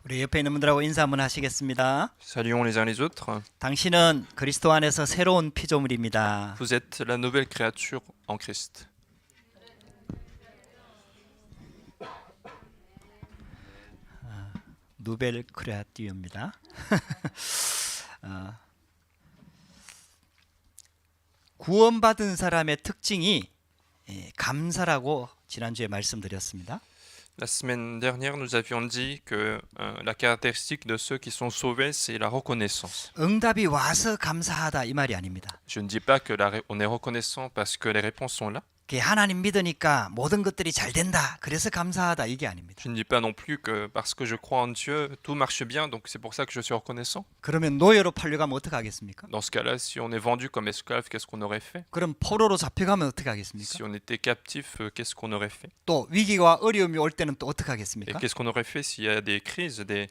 우리 옆에 있는 분들하고 인사 한번 하시겠습니다. Saluons les uns les autres. 당신은 그리스도 안에서 새로운 피조물입니다. Vous êtes la nouvelle créature en Christ. 누벨 크레아티오입니다. 구원받은 사람의 특징이 감사라고 지난주에 말씀드렸습니다. La semaine dernière, nous avions dit que la caractéristique de ceux qui sont sauvés, c'est la reconnaissance. 응답이 와서 감사하다 이 말이 아닙니다. Je ne dis pas que on est reconnaissant parce que les réponses sont là. 하나님 믿으니까 모든 것들이 잘 된다. 그래서 감사하다 이게 아닙니다. Je ne dis pas non plus que parce que je crois en Dieu, tout marche bien, donc c'est pour ça que je suis reconnaissant. 그러면 노예로 팔려가면 어떻게 하겠습니까? Dans ce cas-là, si on est vendu comme esclave, qu'est-ce qu'on aurait fait? 그럼 포로로 잡혀가면 어떻게 하겠습니까? Si on était captif, qu'est-ce qu'on aurait fait? 또 위기와 어려움이 올 때는 또 어떻게 Et 하겠습니까? qu'est-ce qu'on aurait fait s'il y a des crises, des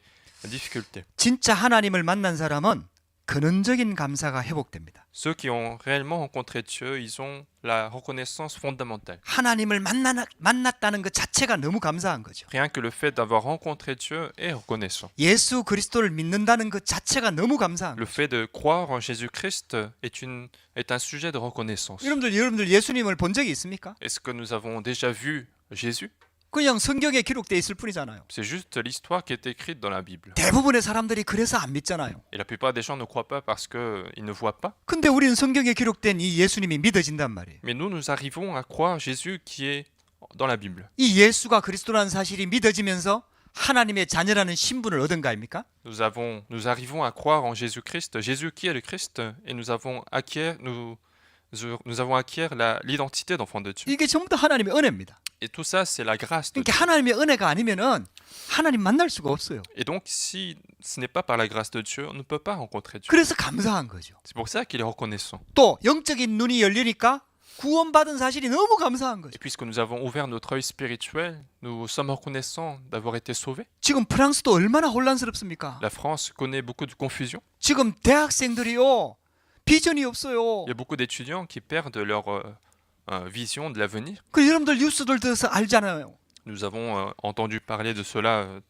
difficultés? 진짜 하나님을 만난 사람은 근원적인 감사가 회복됩니다. Ceux qui ont réellement rencontré Dieu, ils ont la reconnaissance fondamentale. 하나님을 만났다는 것 자체가 너무 감사한 거죠. Rien que le fait d'avoir rencontré Dieu est reconnaissant. 예수 그리스도를 믿는다는 것 자체가 너무 감사한 Le 거죠. fait de croire en Jésus-Christ est un sujet de reconnaissance. 여러분들 예수님을 본 적이 있습니까? Est-ce que nous avons déjà vu Jésus? 그냥 성경에 기록되어 있을 뿐이잖아요. C'est juste l'histoire qui est écrite dans la Bible. 대부분의 사람들이 그래서 안 믿잖아요. Et la plupart des gens ne croient pas parce qu'ils ne voient pas. 근데 우리는 성경에 기록된 이 예수님이 믿어진단 말이에요. Mais nous arrivons à croire Jésus qui est dans la Bible. 이 예수가 그리스도라는 사실이 믿어지면서 하나님의 자녀라는 신분을 얻은 거 아닙니까? Nous arrivons à croire en Jésus-Christ, Jésus qui est le Christ, et nous avons acquis l'identité d'enfant de Dieu. 이게 전부 다 하나님의 은혜입니다. Et tout ça, c'est la grâce de Dieu. 그러니까 하나님의 은혜가 아니면은 하나님 만날 수가 없어요. Et donc, si ce n'est pas par la grâce de Dieu, on ne peut pas rencontrer Dieu. 그래서 감사한 거죠. C'est pour ça qu'il est reconnaissant. 또 영적인 눈이 열리니까 구원받은 사실이 너무 감사한 거죠. Et puisque nous avons ouvert notre œil spirituel, nous sommes reconnaissants d'avoir été sauvés. 지금 프랑스도 얼마나 혼란스럽습니까? La France connaît beaucoup de confusion. 지금 대학생들이요 비전이 없어요. Il y a beaucoup d'étudiants qui perdent leur vision de l'avenir. 그 여러분들 뉴스들 들어서 알잖아요. Nous avons entendu parler de cela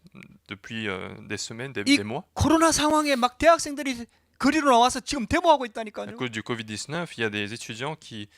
depuis des semaines, 이 des mois. 코로나 상황에 막 대학생들이 거리로 나와서 지금 데모하고 À 있다니까요. cause du Covid-19, il y a des étudiants qui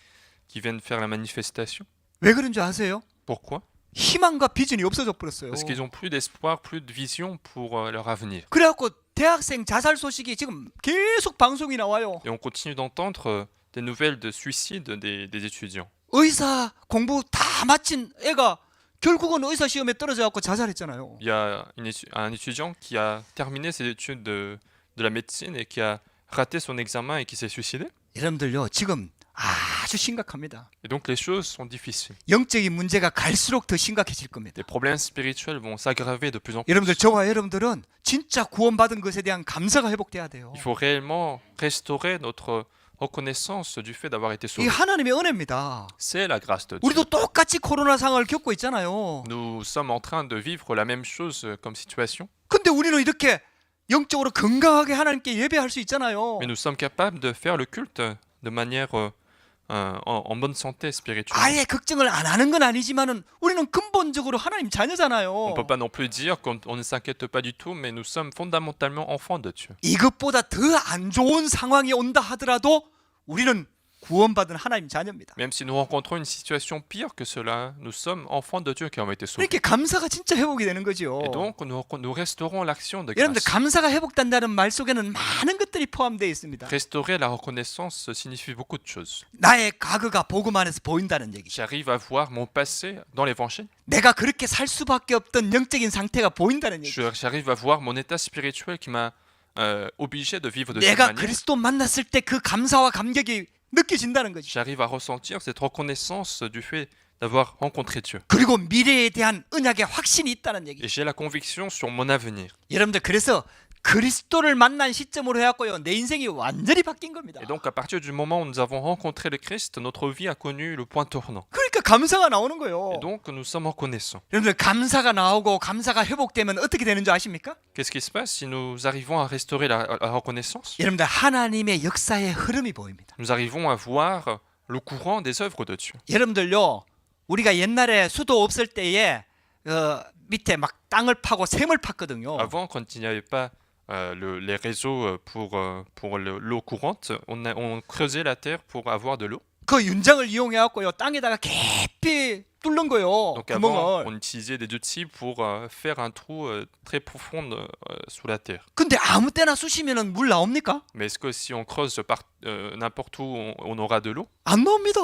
viennent faire la manifestation. 왜 그런 줄 아세요? Pourquoi? 희망과 비전이 없어져 버렸어요. Parce qu'ils ont plus d'espoir, plus de vision pour leur avenir. 그래갖고 대학생 자살 소식이 지금 계속 방송이 나와요. Et on continue d'entendre des nouvelles de suicide des étudiants. 의사 공부 다 마친 애가 결국은 의사 시험에 떨어져갖고 자살했잖아요. Il y a un étudiant qui a terminé ses études de la médecine et qui a raté son examen et qui s'est suicidé. 여러분들요 지금 아주 심각합니다. Et donc les choses sont difficiles. 영적인 문제가 갈수록 더 심각해질 겁니다. Les problèmes spirituels vont s'aggraver de plus en plus. 여러분들 저와 여러분들은 진짜 구원받은 것에 대한 감사가 회복돼야 돼요. Il faut réellement restaurer notre reconnaissance du fait d'avoir été 이 sauvé. 하나님의 은혜입니다. C'est la grâce de Dieu. 우리도 똑같이 코로나 상황을 겪고 있잖아요. Nous sommes en train de vivre la même chose comme situation, 근데 우리는 이렇게 영적으로 건강하게 하나님께 예배할 수 있잖아요. mais nous sommes capables de faire le culte de manière en bonne santé spirituelle. 아예 걱정을 안 하는 건 아니지만은 우리는 근본적으로 하나님 On 자녀잖아요. ne peut pas non plus dire qu'on ne s'inquiète pas du tout, mais nous sommes fondamentalement enfants de Dieu. 이것보다 더 안 좋은 상황이 온다 하더라도 우리는 구원받은 하나님 자녀입니다. Même si nous rencontrons une situation pire que cela, nous sommes enfants de Dieu qui ont été sauvés. 이렇게 감사가 진짜 회복이 되는 거죠. Et donc, nous restaurons l'action de 여러분들 grâce. 감사가 회복된다는 말 속에는 많은 것들이 포함되어 있습니다. Restaurer la reconnaissance signifie beaucoup de choses. 나의 과거가 복음 안에서 보인다는 얘기죠. J'arrive à voir mon passé dans l'évangile. 내가 그렇게 살 수밖에 없던 영적인 상태가 보인다는 얘기죠. J'arrive à voir mon état spirituel qui m'a obligé de vivre de cette 내가 manière. 그리스도 만났을 때 그 감사와 감격이 느껴진다는 거죠. J'arrive à ressentir cette reconnaissance du fait d'avoir rencontré Dieu. 그리고 미래에 대한 언약의 확신이 있다는 얘기죠. Et j'ai la conviction sur mon avenir. 여러분들 그래서 그리스도를 만난 시점으로 해갖고요 내 인생이 완전히 바뀐 겁니다. Et donc à partir du moment où nous avons rencontré le Christ, notre vie a connu le point tournant. 그러니까 감사가 나오는 거예요. Et donc nous sommes reconnaissants. 여러분들 감사가 나오고 감사가 회복되면 어떻게 되는 줄 아십니까? Qu'est-ce qui se passe si nous arrivons à restaurer la reconnaissance? 여러분들 하나님의 역사의 흐름이 보입니다. Nous arrivons à voir le courant des œuvres de Dieu. 여러분들요 우리가 옛날에 수도 없을 때에 밑에 막 땅을 파고 샘을 팠거든요. Avant, quand il n'y avait pas les réseaux pour l'eau courante, on creusait la terre pour avoir de l'eau. 그 윤장을 이용해 갖고요. 땅에다가 깊이 뚫는 거예요. Donc avant, 구멍을. on utilisait des outils pour faire un trou très profond sous la terre. 근데 아무 때나 쑤시면은 물 나옵니까? Mais est-ce que si on creuse n'importe où, on aura de l'eau? 안 나옵니다.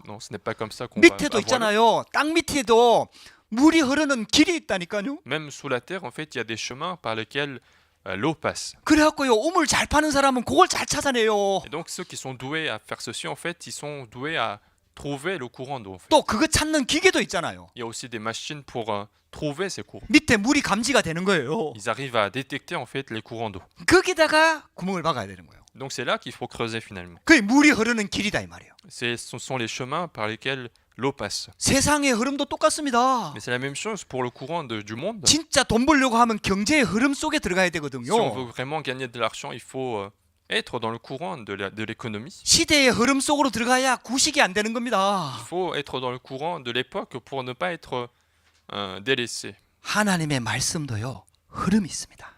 Non, ce n'est pas comme ça qu'on va 밑에도 avoir l'eau. 있잖아요. 땅 밑에도 물이 흐르는 길이 있다니까요. Même sous la terre, en fait, il y a des chemins par lesquels l'eau passe. 그래갖고요. 우물 잘 파는 사람은 그걸 잘 찾아내요. Et donc ceux qui sont doués à faire ceci, en fait, ils sont doués à trouver le courant d'eau. En fait. 또 그거 찾는 기계도 있잖아요. Il y a aussi des machines pour trouver ces courants. 밑에 물이 감지가 되는 거예요. Ils arrivent à détecter en fait les courants d'eau. 거기다가 구멍을 박아야 되는 거예요. Donc c'est là qu'il faut creuser finalement. 그게 물이 흐르는 길이다 이 말이에요. Ce sont les chemins par lesquels l'eau passe. 세상의 흐름도 똑같습니다. Mais c'est la même chose pour le courant du monde. 진짜 돈 벌려고 하면 경제의 흐름 속에 들어가야 Si on 되거든요. veut vraiment gagner de l'argent, il faut être dans le courant de l'économie. 시대의 흐름 속으로 들어가야 구식이 안 되는 겁니다. Il faut être dans le courant de l'époque pour ne pas être délaissé. 하나님의 말씀도요. 흐름이 있습니다.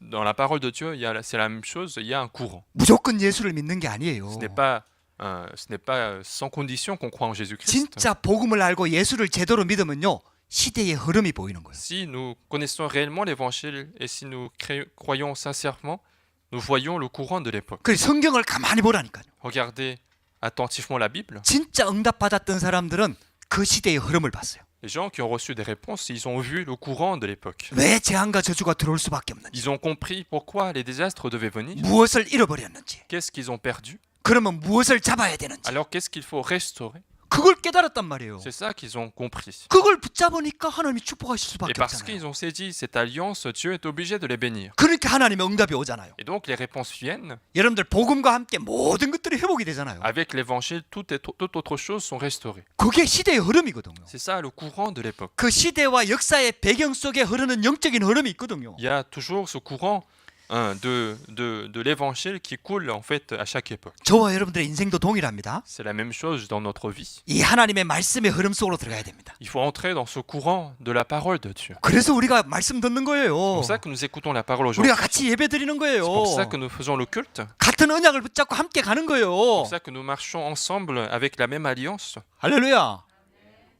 Dans la parole de Dieu, c'est la même chose, il y a un courant. 무조건 예수를 믿는 게 아니에요. Ce n'est pas sans condition qu'on croit en Jésus-Christ. 진짜 복음을 알고 예수를 제대로 믿으면요. 시대의 흐름이 보이는 거예요. Si nous connaissons réellement l'évangile et si nous croyons sincèrement, nous voyons le courant de l'époque. 그 성경을 가만히 보라니까요. Regardez attentivement la Bible. 진짜 응답받았던 사람들은 그 시대의 흐름을 봤어요. Les gens qui ont reçu des réponses, ils ont vu le courant de l'époque. 왜 재앙과 저주가 들어올 수밖에 없는지, Ils ont compris pourquoi les désastres devaient venir. 무엇을 잃어버렸는지, Qu'est-ce qu'ils ont perdu? 그러면 무엇을 잡아야 되는지, Alors qu'est-ce qu'il faut restaurer? 그걸 깨달았단 말이에요. C'est ça qu'ils ont compris. 그걸 붙잡으니까 하나님이 축복하실 Et 수밖에 parce 없잖아요. qu'ils ont saisi cette alliance, Dieu est obligé de les bénir. 그러니까 하나님의 응답이 오잖아요. Et donc les réponses viennent. 여러분들 복음과 함께 모든 것들이 회복이 되잖아요. Avec l'évangile, toute autre chose sont restaurées. 그게 시대의 흐름이거든요. C'est ça le courant de l'époque. 그 시대와 역사의 배경 속에 흐르는 영적인 흐름이 있거든요. Il y a toujours ce courant de l'évangile qui coule en fait à chaque époque. 저와 여러분들의 인생도 동일합니다. C'est la même chose dans notre vie. 이 하나님의 말씀의 흐름 속으로 들어가야 됩니다. Il faut entrer dans ce courant de la parole de Dieu. 그래서 우리가 말씀 듣는 거예요. C'est pour ça que nous écoutons la parole aujourd'hui. 우리가 같이 예배 드리는 거예요. C'est pour ça que nous faisons le culte. 같은 언약을 붙잡고 함께 가는 C'est 거예요. pour ça que nous marchons ensemble avec la même alliance. 할렐루야.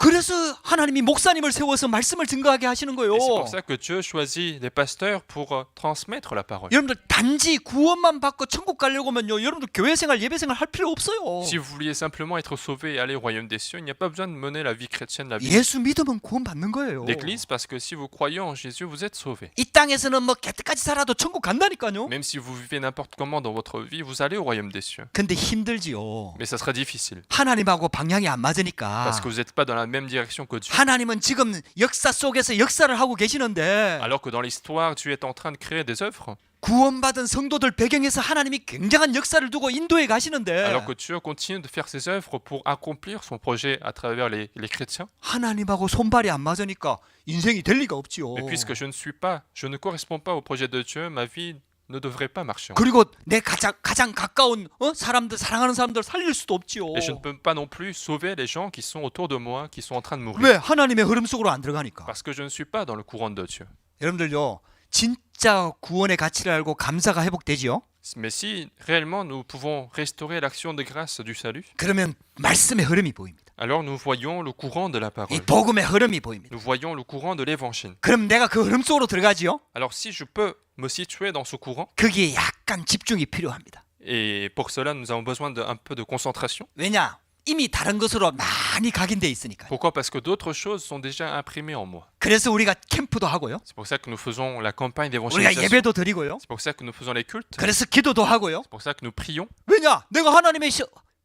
그래서 하나님이 목사님을 세워서 말씀을 증거하게 하시는 거예요. Et c'est pour ça que Dieu choisit des pasteurs pour transmettre la parole. 여러분들 단지 구원만 받고 천국 가려고 하면요. 여러분들 교회 생활, 예배 생활 할 필요 없어요. Si vous vouliez simplement être sauvé et aller au royaume des cieux, il n'y a pas besoin de mener la vie chrétienne, la vie 예수 믿으면 구원 받는 거예요. d'église, parce que si vous croyez en Jésus, vous êtes sauvé. 이 땅에서는 뭐 개떡같이 살아도 천국 간다니까요. Même si vous vivez n'importe comment dans votre vie, vous allez au royaume des cieux. 근데 힘들지요. Mais ça sera difficile, 하나님하고 방향이 안 맞으니까. parce que vous n'êtes pas dans la même direction que Dieu. 하나님은 지금 역사 속에서 역사를 하고 계시는데 Alors que dans l'histoire, Dieu est en train de créer des œuvres, 구원받은 성도들 배경에서 하나님이 굉장한 역사를 두고 인도해 가시는데 alors que Dieu continue de faire ses œuvres pour accomplir son projet à travers les chrétiens. 하나님하고 손발이 안 맞으니까 인생이 될 리가 없지요. Mais puisque je ne corresponds pas au projet de Dieu, ma vie ne devrait pas marcher. 그리고 내 가장 가까운 사람들 사랑하는 사람들 살릴 수도 없지요. Et je ne peux pas non plus sauver les gens qui sont autour de moi, qui sont en train de mourir. 왜 하나님의 흐름 속으로 안 들어가니까. Parce que je ne suis pas dans le courant de Dieu. 여러분들요. 진짜 구원의 가치를 알고 감사가 회복되지요. Mais si réellement nous pouvons restaurer l'action de grâce du salut, 그러면 말씀의 흐름이 보입니다. alors nous voyons le courant de la 이 parole. 복음의 흐름이 보입니다. Nous voyons le courant de l'évangile. 그럼 내가 그 흐름 속으로 들어가지요. Alors si je peux me situer dans ce courant, 거기에 약간 집중이 필요합니다. et pour cela nous avons besoin d'un peu de concentration. 왜냐? 이미 다른 것으로 많이 각인돼 있으니까. Pourquoi? Parce que d'autres choses sont déjà imprimées en moi. 그래서 우리가 캠프도 하고요. C'est pour ça que nous faisons la campagne 우리가 d'évangélisation. 예배도 드리고요. C'est pour ça que nous faisons les cultes. 그래서 기도도 하고요. C'est pour ça que nous prions. 왜냐? 내가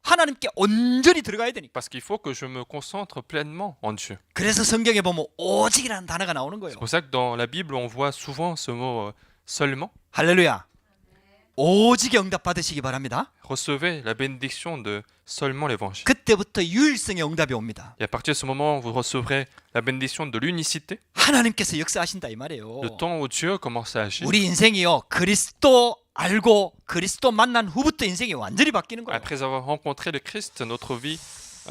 하나님께 온전히 들어가야 되니까. Parce qu'il faut que je me concentre pleinement en Dieu. 그래서 성경에 보면 오직이라는 단어가 나오는 거예요. C'est pour ça que dans la Bible, on voit souvent ce mot seulement. 할렐루야. 오직에 응답 받으시기 바랍니다. Recevez la bénédiction de seulement l'évangile. 그때부터 유일성의 응답이 옵니다. Et à partir de ce moment, vous recevrez la bénédiction de l'unicité, 하나님께서 역사하신다 이 말이에요. le temps où Dieu commence à agir. 우리 인생이요. 그리스도 알고 그리스도 만난 후부터 인생이 완전히 바뀌는 거예요. Après avoir rencontré le Christ, notre vie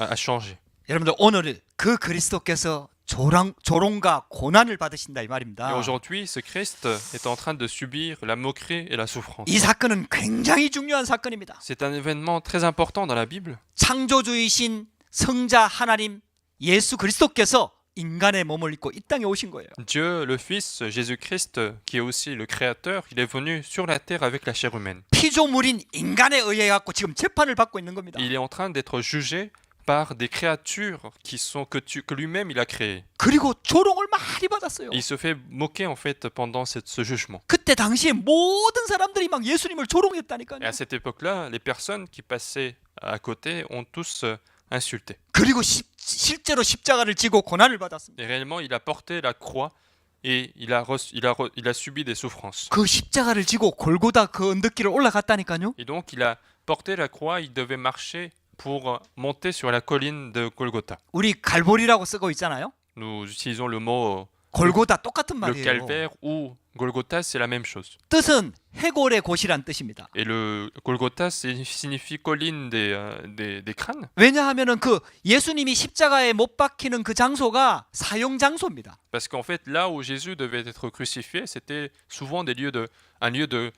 a changé. 여러분들 오늘 그 그리스도께서 조롱과 고난을 받으신다 이 Et 말입니다. aujourd'hui, ce Christ est en train de subir la moquerie et la souffrance. 이 사건은 굉장히 중요한 사건입니다. C'est un événement très important dans la Bible. 창조주이신 성자 하나님 예수 그리스도께서 인간의 몸을 입고 이 땅에 오신 거예요. Dieu, le Fils, Jésus-Christ, qui est aussi le Créateur, il est venu sur la terre avec la chair humaine. 피조물인 인간에 의해 갖고 지금 재판을 받고 있는 겁니다. Il est en train d'être jugé par des créatures que lui-même il a créées. 그리고 조롱을 많이 받았어요. Et il se fait moquer en fait pendant ce jugement. 그때 당시에 모든 사람들이 막 예수님을 조롱했다니까요. Et à cette époque-là, les personnes qui passaient à côté ont tous insulté. 그리고 실제로 십자가를 지고 고난을 받았습니다. Et réellement, il a porté la croix et il a subi des souffrances. 그 십자가를 지고 골고다 그 언덕길을 올라갔다니까요. Et donc, il a porté la croix, il devait marcher pour monter sur la colline de Golgotha. 우리 갈보리라고 쓰고 있잖아요. Nous utilisons le mot 골고다 똑같은 le 말이에요. calvaire ou Golgotha, c'est la même chose. 뜻은 해골의 곳이란 뜻입니다. Et le Golgotha signifie colline des crânes. 왜냐하면은 그 예수님이 십자가에 못 박히는 그 장소가 사형 장소입니다. Parce qu'en fait, là où Jésus devait être crucifié, c'était souvent un lieu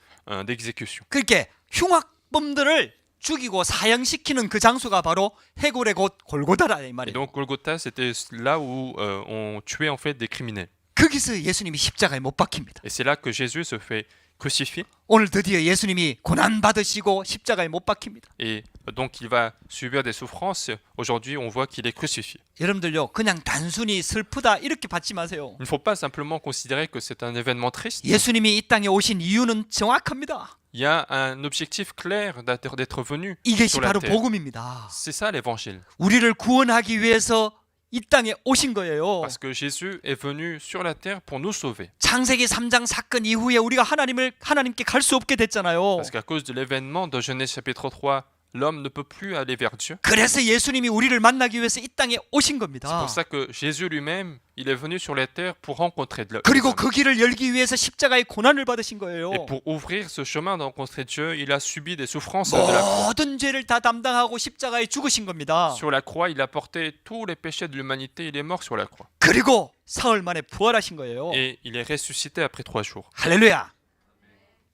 d'exécution. 그렇게 흉악범들을 죽이고 사형시키는 그 장소가 바로 해골의 곳 골고다라 이 Et 말이에요. donc Golgotha, c'était là où on tuait en fait des criminels. 거기서 예수님이 십자가에 못 박힙니다. Et c'est là que Jésus se fait crucifier. 오늘 드디어 예수님이 고난 받으시고 십자가에 못 박힙니다. Et donc il va subir des souffrances. Aujourd'hui, on voit qu'il est crucifié. 여러분들요, 그냥 단순히 슬프다 이렇게 받지 마세요. Il ne faut pas simplement considérer que c'est un événement triste. 예수님이 이 땅에 오신 이유는 정확합니다. Il y a un objectif clair d'être venu 이것이 sur la 바로 terre. 복음입니다. C'est ça l'évangile. 우리를 구원하기 위해서 이 땅에 오신 거예요. Parce que Jésus est venu sur la terre pour nous sauver. 창세기 3장 사건 이후에 우리가 하나님께 갈 수 없게 됐잖아요. Parce qu'à cause de l'événement de Genèse chapitre 3, l'homme ne peut plus aller vers Dieu. 그래서 예수님이 우리를 만나기 위해서 이 땅에 오신 C'est 겁니다. pour ça que Jésus lui-même, il est venu sur la terre pour rencontrer Dieu. 그리고 그 길을 열기 위해서 십자가의 고난을 받으신 거예요. Et pour ouvrir ce chemin de rencontrer Dieu, il a subi des souffrances de la croix. 모든 죄를 다 담당하고 십자가에 죽으신 겁니다. Sur la croix, il a porté tous les péchés de l'humanité, il est mort sur la croix. 그리고 사흘 만에 부활하신 거예요. Et il est ressuscité après 3 jours. 할렐루야.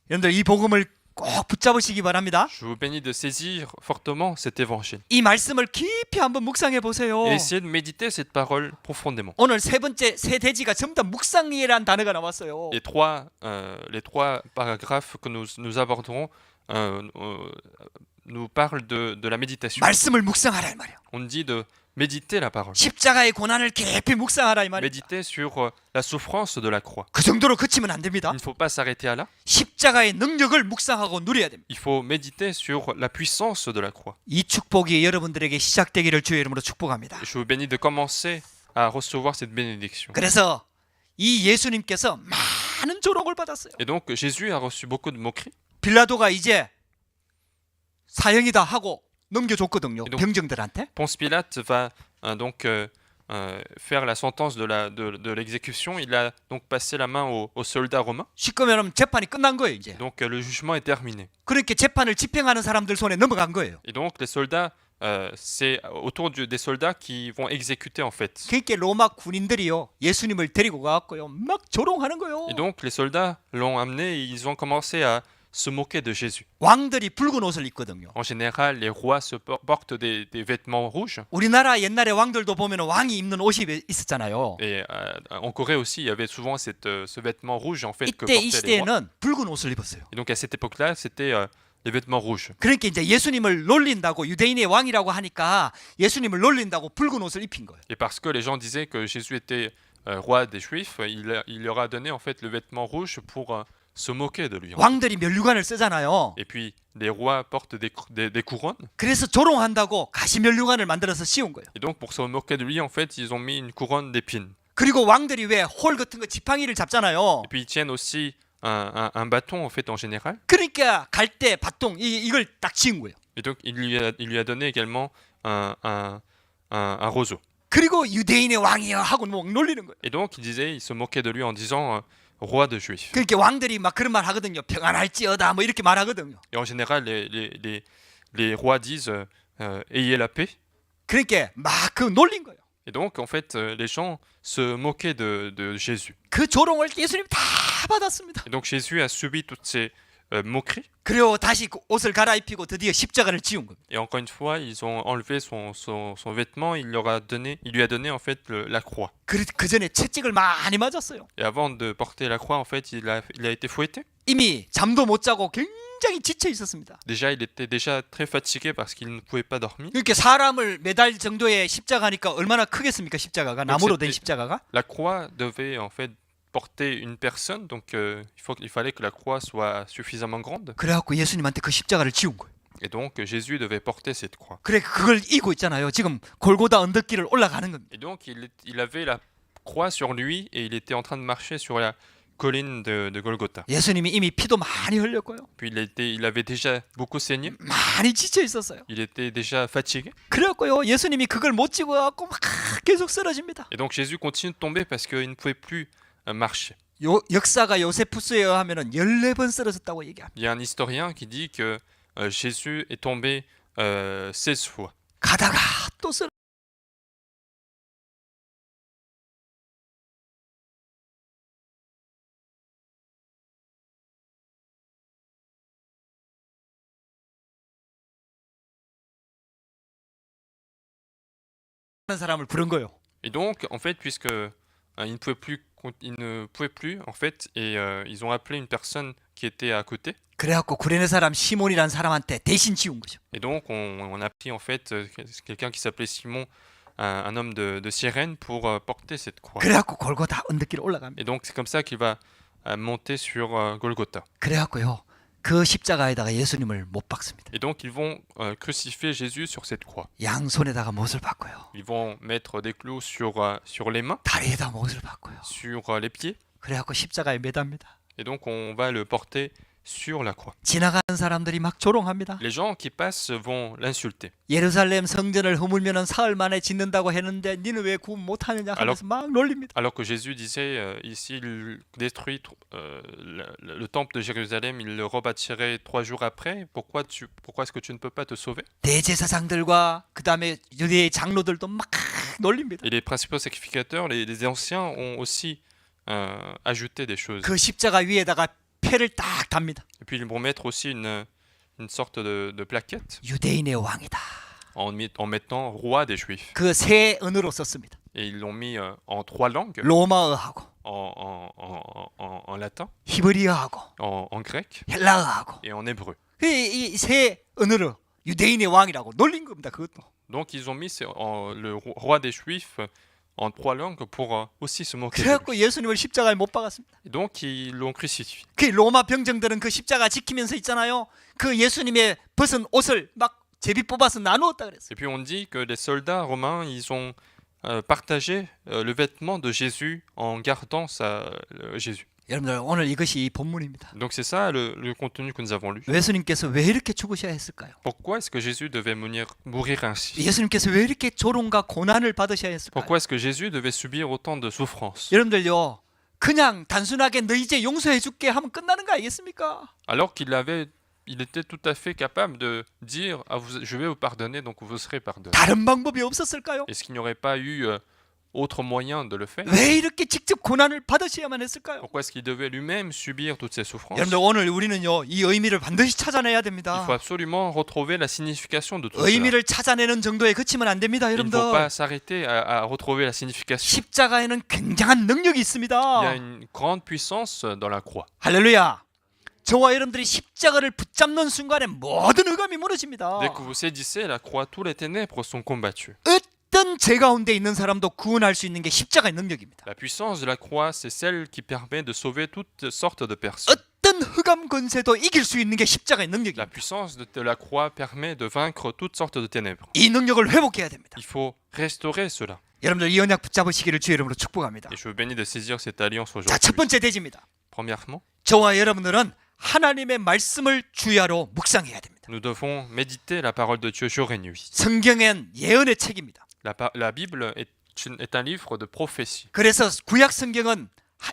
여러분들 이 복음을 꼭 붙잡으시기 바랍니다. Je vous bénis de saisir fortement cet évangile. 이 말씀을 깊이 한번 묵상해 보세요. Et essayez de méditer cette parole profondément. 오늘 세 대지가 전부 다 묵상이라는 단어가 나왔어요. Les trois paragraphes que nous aborderons nous parlent de la méditation. 말씀을 묵상하라 이 말이에요. On dit de méditer la parole. 십자가의 고난을 깊이 묵상하라 이 말이에요. Méditer sur la souffrance de la croix. 그 정도로 그치면 안 됩니다. Il ne faut pas s'arrêter à là. 십자가의 능력을 묵상하고 누려야 됩니다. Il faut méditer sur la puissance de la croix. 이 축복이 여러분들에게 시작되기를 주의 이름으로 축복합니다. Et je vous bénis de commencer à recevoir cette bénédiction. 그래서 이 예수님께서 많은 조롱을 받았어요. Et donc Jésus a reçu beaucoup de moqueries. 빌라도가 이제 사형이다 하고 넘겨줬거든요. 이동- 병정들한테. Ponce Pilate va donc faire la sentence de l'exécution. Il a donc passé la main aux soldats romains. 쉽게 말하면 재판이 끝난 거예요 이제. Donc le jugement est terminé. 그렇게 재판을 집행하는 사람들 손에 넘어간 거예요. Et donc les soldats, c'est autour des soldats qui vont exécuter en fait. 그렇게 로마 군인들이요 예수님을 데리고 가갖고요 막 조롱하는 거예요. Et donc les soldats l'ont amené et ils ont commencé à se moquer de Jésus. 왕들이 붉은 옷을 입거든요. En général, les rois portent des vêtements rouges. 우리나라 옛날에 왕들도 보면 왕이 입는 옷이 있었잖아요. Et en Corée aussi, il y avait souvent ce vêtement rouge en fait que 이때 이 portaient les rois. 시대에는 붉은 옷을 입었어요. Et donc à cette époque-là, c'était les vêtements rouges. 그러니까 이제 예수님을 놀린다고 유대인의 왕이라고 하니까 예수님을 놀린다고 붉은 옷을 입힌 거예요. Et parce que les gens disaient que Jésus était roi des Juifs, il leur a donné en fait le vêtement rouge pour se moquer de lui. 왕들이 면류관을 쓰잖아요. Et puis les rois portent des couronnes. 그래서 조롱한다고 가시 면류관을 만들어서 씌운 거예요. Et donc pour se moquer de lui, en fait, ils ont mis une couronne d'épines. 그리고 왕들이 왜 홀 같은 거 지팡이를 잡잖아요. Et puis ils tiennent aussi un bâton en fait en général. 그러니까 갈 때 바통 이걸 딱 지은 거예요. Et donc il lui a donné également un roseau. 그리고 유대인의 왕이여 하고 막 놀리는 거예요. Et donc il se moquait de lui en disant roi de Juifs. 그러니까 왕들이 막 그런 말 하거든요. 평안할지어다 뭐 이렇게 말하거든요. Et en général, les rois disent ayez la paix. 그러니까 막 그 놀린 거예요. Et donc, en fait, les gens se moquaient de Jésus. 그 조롱을 예수님 다 받았습니다. Et donc, Jésus a subi toutes ces moqueries. 그리고 다시 그 옷을 갈아입히고 드디어 십자가를 지운 겁니다. Et encore une fois, ils ont enlevé son vêtement, il lui a donné en fait la croix. 그 전에 채찍을 많이 맞았어요. Et avant de porter la croix, en fait, il a été fouetté. 이미 잠도 못 자고 굉장히 지쳐 있었습니다. Déjà, il était déjà très fatigué parce qu'il ne pouvait pas dormir. 이렇게 사람을 매달 정도의 십자가니까 얼마나 크겠습니까? 십자가가 나무로 된 십자가가. La croix devait en fait porter une personne, donc il fallait que la croix soit suffisamment grande. 그래갖고 예수님한테 그 십자가를 지운 거예요. Et donc Jésus devait porter cette croix. 그래 그걸 이고 있잖아요. 지금 골고다 언덕길을 올라가는 겁니다. Et donc il avait la croix sur lui et il était en train de marcher sur la colline de Golgotha. 예수님이 이미 피도 많이 흘렸고요. Puis il avait déjà beaucoup saigné. 많이 지쳐 있었어요. Il était déjà fatigué. 그래갖고요. 예수님이 그걸 못 찍어갖고 막 계속 쓰러집니다. Et donc Jésus continue de tomber parce qu'il ne pouvait plus marcher. 역사가 요세푸스에 의하면은 14번 쓰러졌다고 얘기합니다. Il y a un historien qui dit que Jésus est tombé 16 fois. 가다가 또 쓰러. 하는 사람을 부른 거예요. Et donc, en fait, puisque il ne pouvait plus, en fait, et ils ont appelé une personne qui était à côté. 그래갖고 구레네 사람 시몬이라는 사람한테 대신 지운 거죠. Et donc, on a pris en fait quelqu'un qui s'appelait Simon, un homme de Cyrène, pour porter cette croix. 그래갖고 골고다 언덕길 올라갑니다. Et donc, c'est comme ça qu'il va monter sur Golgotha. 그래갖고요. 그 십자가에다가 예수님을 못 박습니다. Et donc, ils vont crucifier Jésus sur cette croix. 양손에다가 못을 박고요. Ils vont mettre des clous sur les mains, 다리에다 못을 박고요. sur les pieds. 그래갖고 십자가에 매답니다. Et donc, on va le porter sur la croix. 지나가는 사람들이 막 조롱합니다. Les gens qui passent vont l'insulter. 예루살렘 성전을 허물면은 사흘 만에 짓는다고 했는데 니는 왜 구원 못하느냐 하면서 막 놀립니다. Alors que Jésus disait, ici, il détruit le temple de Jérusalem, il le rebâtirait 3 jours après. Pourquoi est-ce que tu ne peux pas te sauver? 대제사장들과 그 다음에 유대의 장로들도 막 놀립니다. Et les principaux sacrificateurs, les anciens, ont aussi ajouté des choses. 그 십자가 위에다가 패를 딱 답니다. Et puis ils vont mettre aussi une sorte de plaquette 유대인의 왕이다. en mettant roi des Juifs. 그 세 언어로 썼습니다. Et ils l'ont mis en 3 langues, 로마어하고 en latin, 히브리어하고 en grec 헬라어하고 et en hébreu. 이 세 언어로 유대인의 왕이라고 놀린 겁니다. 그것도. Donc ils ont mis le roi des Juifs en 3 langues pour aussi se moquer de lui. 그래갖고 예수님을 십자가에 못 박았습니다. Et donc ils l'ont crucifié. 그 로마 병정들은 그 십자가 지키면서 있잖아요. 그 예수님의 벗은 옷을 막 제비 뽑아서 나누었다 그랬어요. Et puis on dit que les soldats romains, ils ont partagé le vêtement de Jésus en gardant Jésus. 여러분들 오늘 이것이 본문입니다. Donc c'est ça le contenu que nous avons lu. 예수님께서 왜 이렇게 죽으셔야 했을까요? Pourquoi est-ce que Jésus devait mourir ainsi? 예수님께서 왜 이렇게 조롱과 고난을 받으셔야 했을까요? Pourquoi est-ce que Jésus devait subir autant de souffrances? 여러분들요, 그냥 단순하게 너 이제 용서해 줄게 하면 끝나는 거 아니겠습니까? Alors il était tout à fait capable de dire je vais vous pardonner, donc vous serez pardonné. 다른 방법이 없었을까요? Est-ce qu'il n'y aurait pas eu autre moyen de le faire? 왜 이렇게 직접 고난을 받으셔야만 했을까요? Pourquoi est-ce qu'il devait lui-même subir toutes ces souffrances? 여러분들 오늘 우리는요, 이 의미를 반드시 찾아내야 Il 됩니다. faut absolument retrouver la signification de tout cela. 의미를 찾아내는 정도에 그치면 안 됩니다, Il ne faut 여러분들. pas s'arrêter à retrouver la signification. 십자가에는 굉장한 능력이 Il y a 있습니다. une grande puissance dans la croix. 할렐루야. 저와 여러분들이 십자가를 붙잡는 순간에 모든 흑암이 무너집니다. Dès que vous saisissez la croix, tous les ténèbres sont combattues. 어떤 죄 가운데 있는 사람도 구원할 수 있는 게 십자가의 능력입니다. La puissance de la croix, c'est celle qui permet de sauver toutes sortes de personnes. 어떤 흑암 권세도 이길 수 있는 게 십자가의 La 능력입니다. puissance de la croix permet de vaincre toutes sortes de ténèbres. 이 능력을 회복해야 됩니다. Il faut restaurer cela. 여러분들 이 언약 붙잡으시기를 주의 이름으로 축복합니다. Et je vous bénis de saisir cette alliance 자, 첫 aujourd'hui. 번째 대지입니다. Premièrement, 저와 여러분들은 하나님의 말씀을 주야로 묵상해야 됩니다. nous devons méditer la parole de Dieu jour et nuit. 성경엔 예언의 책입니다. La Bible est un livre de prophétie. 그래서 구약 성경은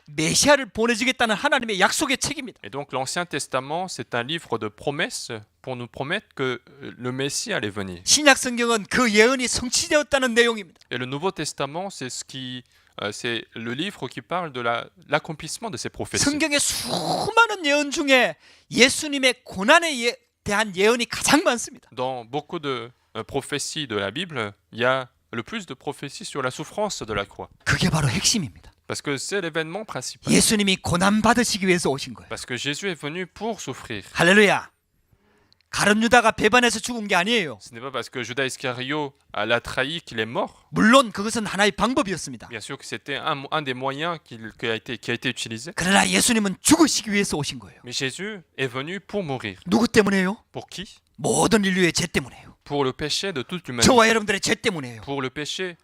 메시아를 보내주겠다는 하나님의 약속의 책입니다. Et donc l'Ancien Testament, c'est un livre de promesses pour nous promettre que le Messie allait venir. 신약 성경은 그 예언이 성취되었다는 내용입니다. Et le Nouveau Testament, c'est le livre qui parle de l'accomplissement de ces prophéties. 성경의 수많은 예언 중에 예수님의 고난에 대한 예언이 가장 많습니다. Dans beaucoup de prophéties de la Bible, il y a le plus de prophéties sur la souffrance de la croix. 그게 바로 핵심입니다. Parce que c'est l'événement principal. 예수님이 고난 받으시기 위해서 오신 거예요. Parce que Jésus est venu pour souffrir. 할렐루야. 가룟 유다가 배반해서 죽은 게 아니에요. Ce n'est pas parce que Judas Iscario l'a trahi qu'il est mort. 물론 그것은 하나의 방법이었습니다. Bien sûr que c'était un des moyens qui a été utilisé. 그러나 예수님은 죽으시기 위해서 오신 거예요. Mais Jésus est venu pour mourir. 누구 때문에요? Pour qui? 모든 인류의 죄 때문에요. Pour le péché de toute l'humanité. 저와 여러분들의 죄 때문에요. Pour le péché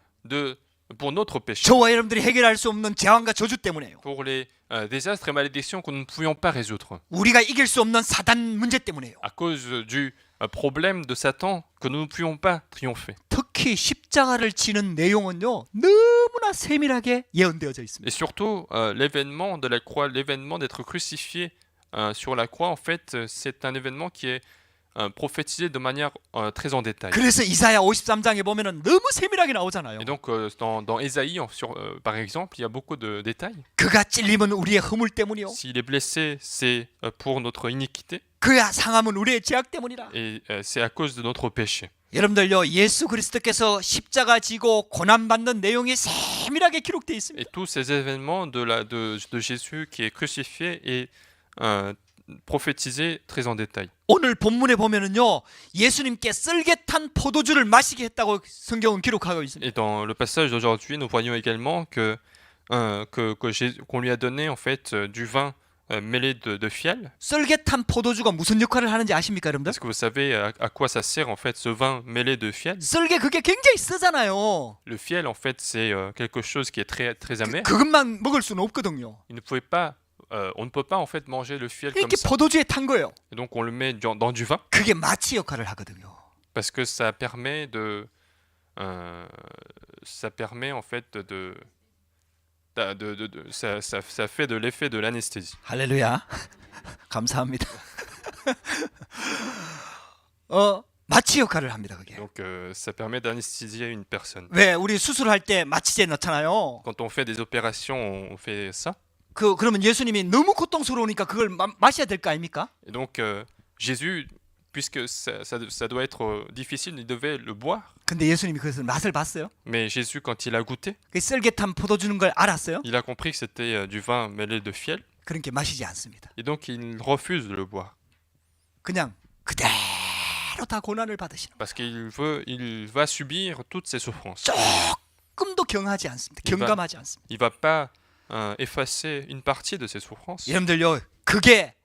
pour notre péché. 저와 여러분들이 해결할 수 없는 재앙과 저주 때문에요. Pour les désastres et malédictions que nous ne pouvions pas résoudre. 우리가 이길 수 없는 사단 문제 때문에요. À cause du problème de Satan que nous ne pouvions pas triompher. 특히 십자가를 지는 내용은요 너무나 세밀하게 예언되어져 있습니다. Et surtout, l'événement de la croix, l'événement d'être crucifié sur la croix, en fait, c'est un événement qui est prophétisé de manière très en détail. 그래서 이사야 53장에 보면은 너무 세밀하게 나오잖아요. Et donc, dans Ésaïe, par exemple, il y a beaucoup de détails. 그가 찔림은 우리의 허물 때문이요. S'il est blessé, c'est pour notre iniquité, 그가 상함은 우리의 죄악 때문이라. et c'est à cause de notre péché. 여러분들요 예수 그리스도께서 십자가 지고 고난 받는 내용이 세밀하게 기록되어 Et 있습니다. tous ces événements de Jésus qui est crucifié et prophétisé très en détail. 오늘 본문에 보면은요 예수님께 쓸개탄 포도주를 마시게 했다고 성경은 기록하고 있습니다. Et dans le passage d'aujourd'hui, nous voyons également qu'on lui a donné en fait du vin mêlé de fiel. 쓸개탄 포도주가 무슨 역할을 하는지 아십니까, 여러분들? Est-ce que vous savez à quoi ça sert en fait ce vin mêlé de fiel? 쓸개 그게 굉장히 쓰잖아요. Le fiel en fait c'est quelque chose qui est très très amer. 그것만 먹을 수는 없거든요. On ne peut pas en fait manger le fiel comme 이렇게 ça. 포도주에 탄 거예요. Et donc on le met dans du vin 그게 마취 역할을 하거든요. parce que ça permet en fait ça fait de l'effet de l'anesthésie. 할렐루야. 감사합니다. 마취 역할을 합니다, 그게. Donc ça permet d'anesthésier une personne. 왜 우리 수술할 때 마취제 넣잖아요. Quand on fait des opérations, on fait ça. 그러면 예수님이 너무 고통스러우니까 그걸 마셔야 될 거 아닙니까? Et donc Jésus, puisque ça doit être difficile, il devait le boire. 근데 예수님이 그것을 맛을 봤어요. Mais Jésus, quand il a goûté, 그 쓸개탄 포도 주는 걸 알았어요. il a compris que c'était du vin mêlé de fiel. 그러니까 마시지 않습니다. Et donc il refuse de le boire. 그냥 그대로 다 고난을 받으시는. Parce qu'il va subir toutes ces souffrances. 조금도 경하지 않습니다. 경감하지 않습니다. Il va pas effacer une partie de ses souffrances. 여러분들요, 그게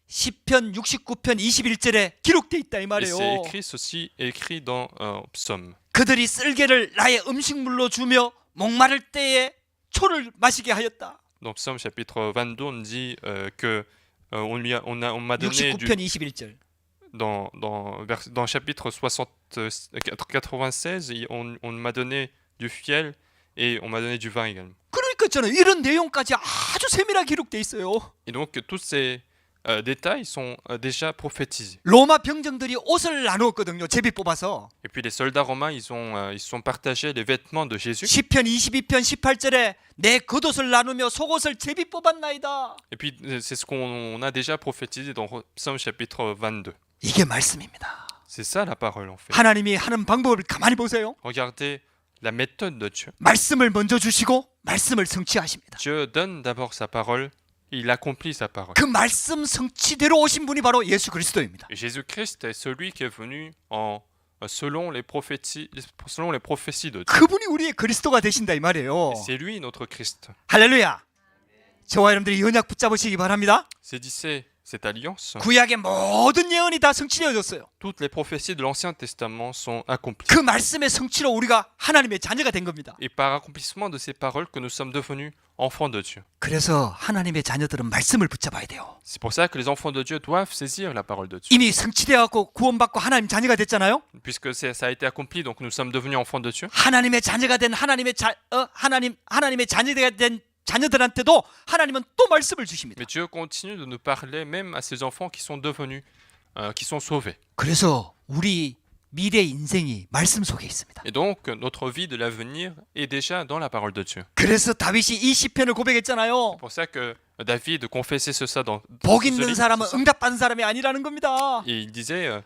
시편 69편 21절에 기록돼 있다 이 Et 말이에요. c'est écrit dans Psaume. 그들이 쓸개를 나의 음식물로 주며 목마를 때에 초를 마시게 하였다. Dans Psaume chapitre 22, on dit que on m'a donné 69편 21절. dans chapitre 96, on m'a donné du fiel et on m'a donné du vin également. 그러니까 저는 이런 내용까지 아주 세밀하게 기록돼 있어요. Et donc tous ces détails sont déjà prophétisés. 로마 병정들이 옷을 나누었거든요. 제비 뽑아서. Et puis les soldats romains, ils sont partagés les vêtements de Jésus. 시편 22편 18절에 내 겉옷을 나누며 속옷을 제비 뽑았나이다. Et puis c'est ce qu'on a déjà prophétisé dans Psaume chapitre 22. 이게 말씀입니다. C'est ça la parole en fait. 하나님이 하는 방법을 가만히 보세요. Regardez la méthode de Dieu. 말씀을 먼저 주시고 말씀을 성취하십니다. Dieu donne d'abord sa parole, et il accomplit sa parole. 그 말씀 성취대로 오신 분이 바로 예수 그리스도입니다. Et Jésus-Christ est celui qui est venu selon les prophéties de Dieu. 그분이 우리의 그리스도가 되신다 이 말이에요. Et c'est lui notre Christ. 할렐루야. 저와 여러분들이 이 언약 붙잡으시기 바랍니다. Saisissez cette alliance. 구약의 모든 예언이 다 성취되어졌어요. Toutes les prophéties de l'Ancien Testament sont accomplies. 그 말씀의 성취로 우리가 하나님의 자녀가 된 겁니다. Et par accomplissement de ces paroles que nous sommes devenus enfants de Dieu. 그래서 하나님의 자녀들은 말씀을 붙잡아야 돼요. C'est pour ça que les enfants de Dieu doivent saisir la parole de Dieu. 이미 성취되었고 구원받고 하나님 자녀가 됐잖아요. Puisque ça a été accompli, donc nous sommes devenus enfants de Dieu. 하나님의 자녀가 된 하나님의 자녀가 된 자녀들한테도 하나님은 또 말씀을 주십니다. Mais Dieu continue de nous parler même à ces enfants qui sont devenus, qui sont sauvés. 그래서 우리 미래 인생이 말씀 속에 있습니다. Et donc, notre vie de l'avenir est déjà dans la parole de Dieu. 그래서 다윗이 이 시편을 고백했잖아요. C'est pour ça que David confessait ça dans 복 ce 있는 livre, 사람은 c'est ça. 응답받은 사람이 아니라는 겁니다. Et il disait,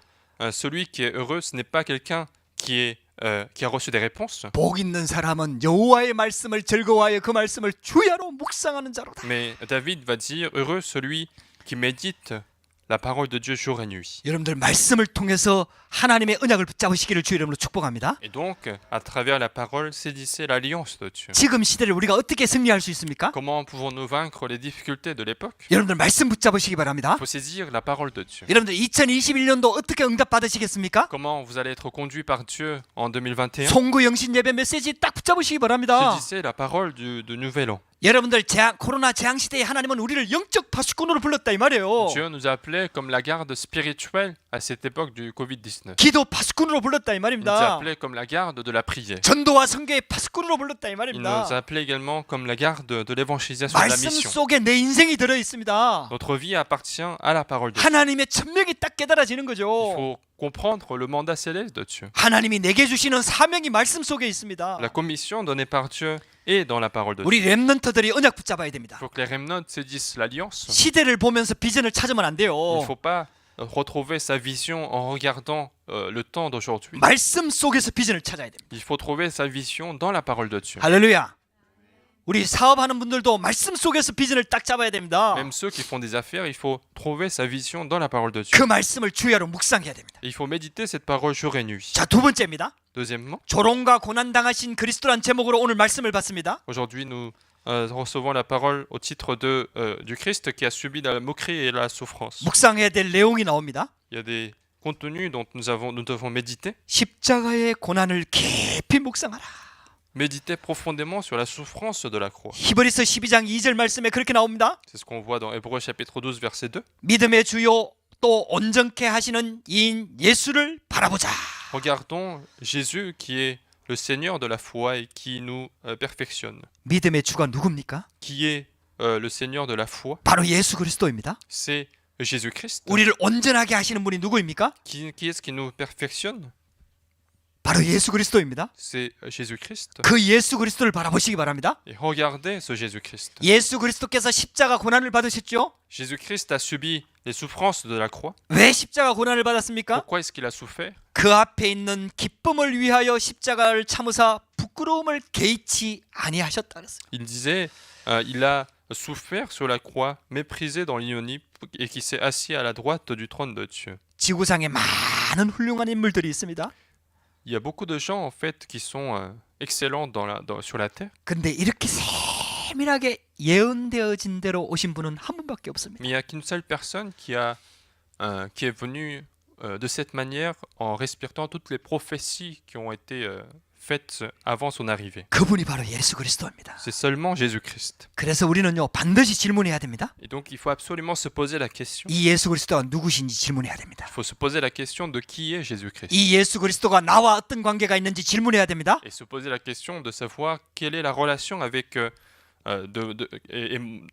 celui qui est heureux, ce n'est pas quelqu'un qui a reçu des réponses, 복 있는 사람은 여호와의 말씀을 즐거워하여 그 말씀을 주야로 묵상하는 자로다. mais David va dire, heureux celui qui médite la parole de Dieu jour et nuit. 여러분들 말씀을 통해서 하나님의 언약을 붙잡으시기를 주의 이름으로 축복합니다. Et donc, à travers la parole, saisissez l'alliance de Dieu. 지금 시대를 우리가 어떻게 승리할 수 있습니까? Comment pouvons-nous vaincre les difficultés de l'époque? 여러분들 말씀 붙잡으시기 바랍니다. Il faut saisir la parole de Dieu. 여러분들 2021년도 어떻게 응답 받으시겠습니까? Comment vous allez être conduit par Dieu en 2021? 송구 영신 예배 메시지 딱 붙잡으시기 바랍니다. Saisissez la parole du nouvel an. 여러분들 코로나 재앙 시대에 하나님은 우리를 영적 파수꾼으로 불렀다 이 말이에요. Dieu nous a appelés comme la garde spirituelle à cette époque du Covid-19. 기도 파수꾼으로 불렀다 이 Il nous a 말입니다. appelés comme la garde de la prière. 전도와 선교의 파수꾼으로 불렀다 이 Il nous a 말입니다. appelés également comme la garde de l'évangélisation de la 말씀 mission. 속에 내 인생이 들어 있습니다. Notre vie appartient à la parole de Dieu. 하나님의 천명이 딱 깨달아지는 Il 거죠. faut comprendre le mandat céleste de Dieu. 하나님이 내게 주시는 사명이 말씀 속에 있습니다. La commission donnée par Dieu est dans la parole de Dieu. 우리 렘넌트들이 언약 붙잡아야 Il 됩니다. faut que les remnants saisissent l'alliance. 시대를 보면서 비전을 찾으면 안 돼요. Il ne faut pas retrouver sa vision en regardant le temps d'aujourd'hui. 말씀 속에서 비전을 찾아야 됩니다. Il faut trouver sa vision dans la parole de Dieu. 할렐루야. 우리 사업하는 분들도 말씀 속에서 비전을 딱 잡아야 됩니다. Même ceux qui font des affaires, il faut trouver sa vision dans la parole de Dieu. 그 말씀을 주야로 묵상해야 됩니다. Il faut méditer cette parole jour et nuit. 자, 두 번째입니다. Deuxièmement, 조롱과 고난 당하신 그리스도란 제목으로 오늘 말씀을 받습니다. aujourd'hui nous recevons la parole au titre du Christ qui a subi la moquerie et la souffrance. 묵상해야 될 내용이 나옵니다. Il y a des contenus dont nous devons méditer. 십자가의 고난을 깊이 묵상하라. Méditer profondément sur la souffrance de la croix. 히브리서 12장 2절 말씀에 그렇게 나옵니다. C'est ce qu'on voit dans Hébreux chapitre 12 verset 2. 믿음의 주요 또 온전케 하시는 이인 예수를 바라보자. Regardons Jésus qui est le Seigneur de la foi et qui nous perfectionne. 믿음의 주가 누굽니까? Qui est le Seigneur de la foi? 바로 예수 그리스도입니다. C'est Jésus-Christ. 우리를 온전하게 하시는 분이 누구입니까? Qui est-ce qui nous perfectionne? 바로 예수 그리스도입니다. C'est Jésus-Christ. 그 예수 그리스도를 바라보시기 바랍니다. Et regardez ce Jésus-Christ. 예수 그리스도께서 십자가 고난을 받으셨죠? Jésus-Christ a subi les souffrances de la croix. 왜 십자가 고난을 받았습니까? Pourquoi est-ce qu'il a souffert? 그 앞에 있는 기쁨을 위하여 십자가를 참으사 부끄러움을 개의치 아니하셨다 그랬어요. Il disait, il a souffert sur la croix, méprisé dans l'ignominie et qui s'est assis à la droite du trône de Dieu. 지구상에 많은 훌륭한 인물들이 있습니다. Il y a beaucoup de gens en fait qui sont excellents sur la terre, 근데 이렇게 세밀하게 예언되어진 대로 오신 분은 한 분밖에 없습니다. mais il n'y a qu'une seule personne qui est venue de cette manière en respectant toutes les prophéties qui ont été faites avant son arrivée. 그분이 바로 예수 그리스도입니다. C'est seulement Jésus-Christ. 그래서 우리는요 반드시 질문해야 됩니다. Et donc il faut absolument se poser la question. 이 예수 그리스도가 누구신지 질문해야 됩니다. Il faut se poser la question de qui est Jésus-Christ. 이 예수 그리스도가 나와 어떤 관계가 있는지 질문해야 됩니다. Et se poser la question de savoir quelle est la relation avec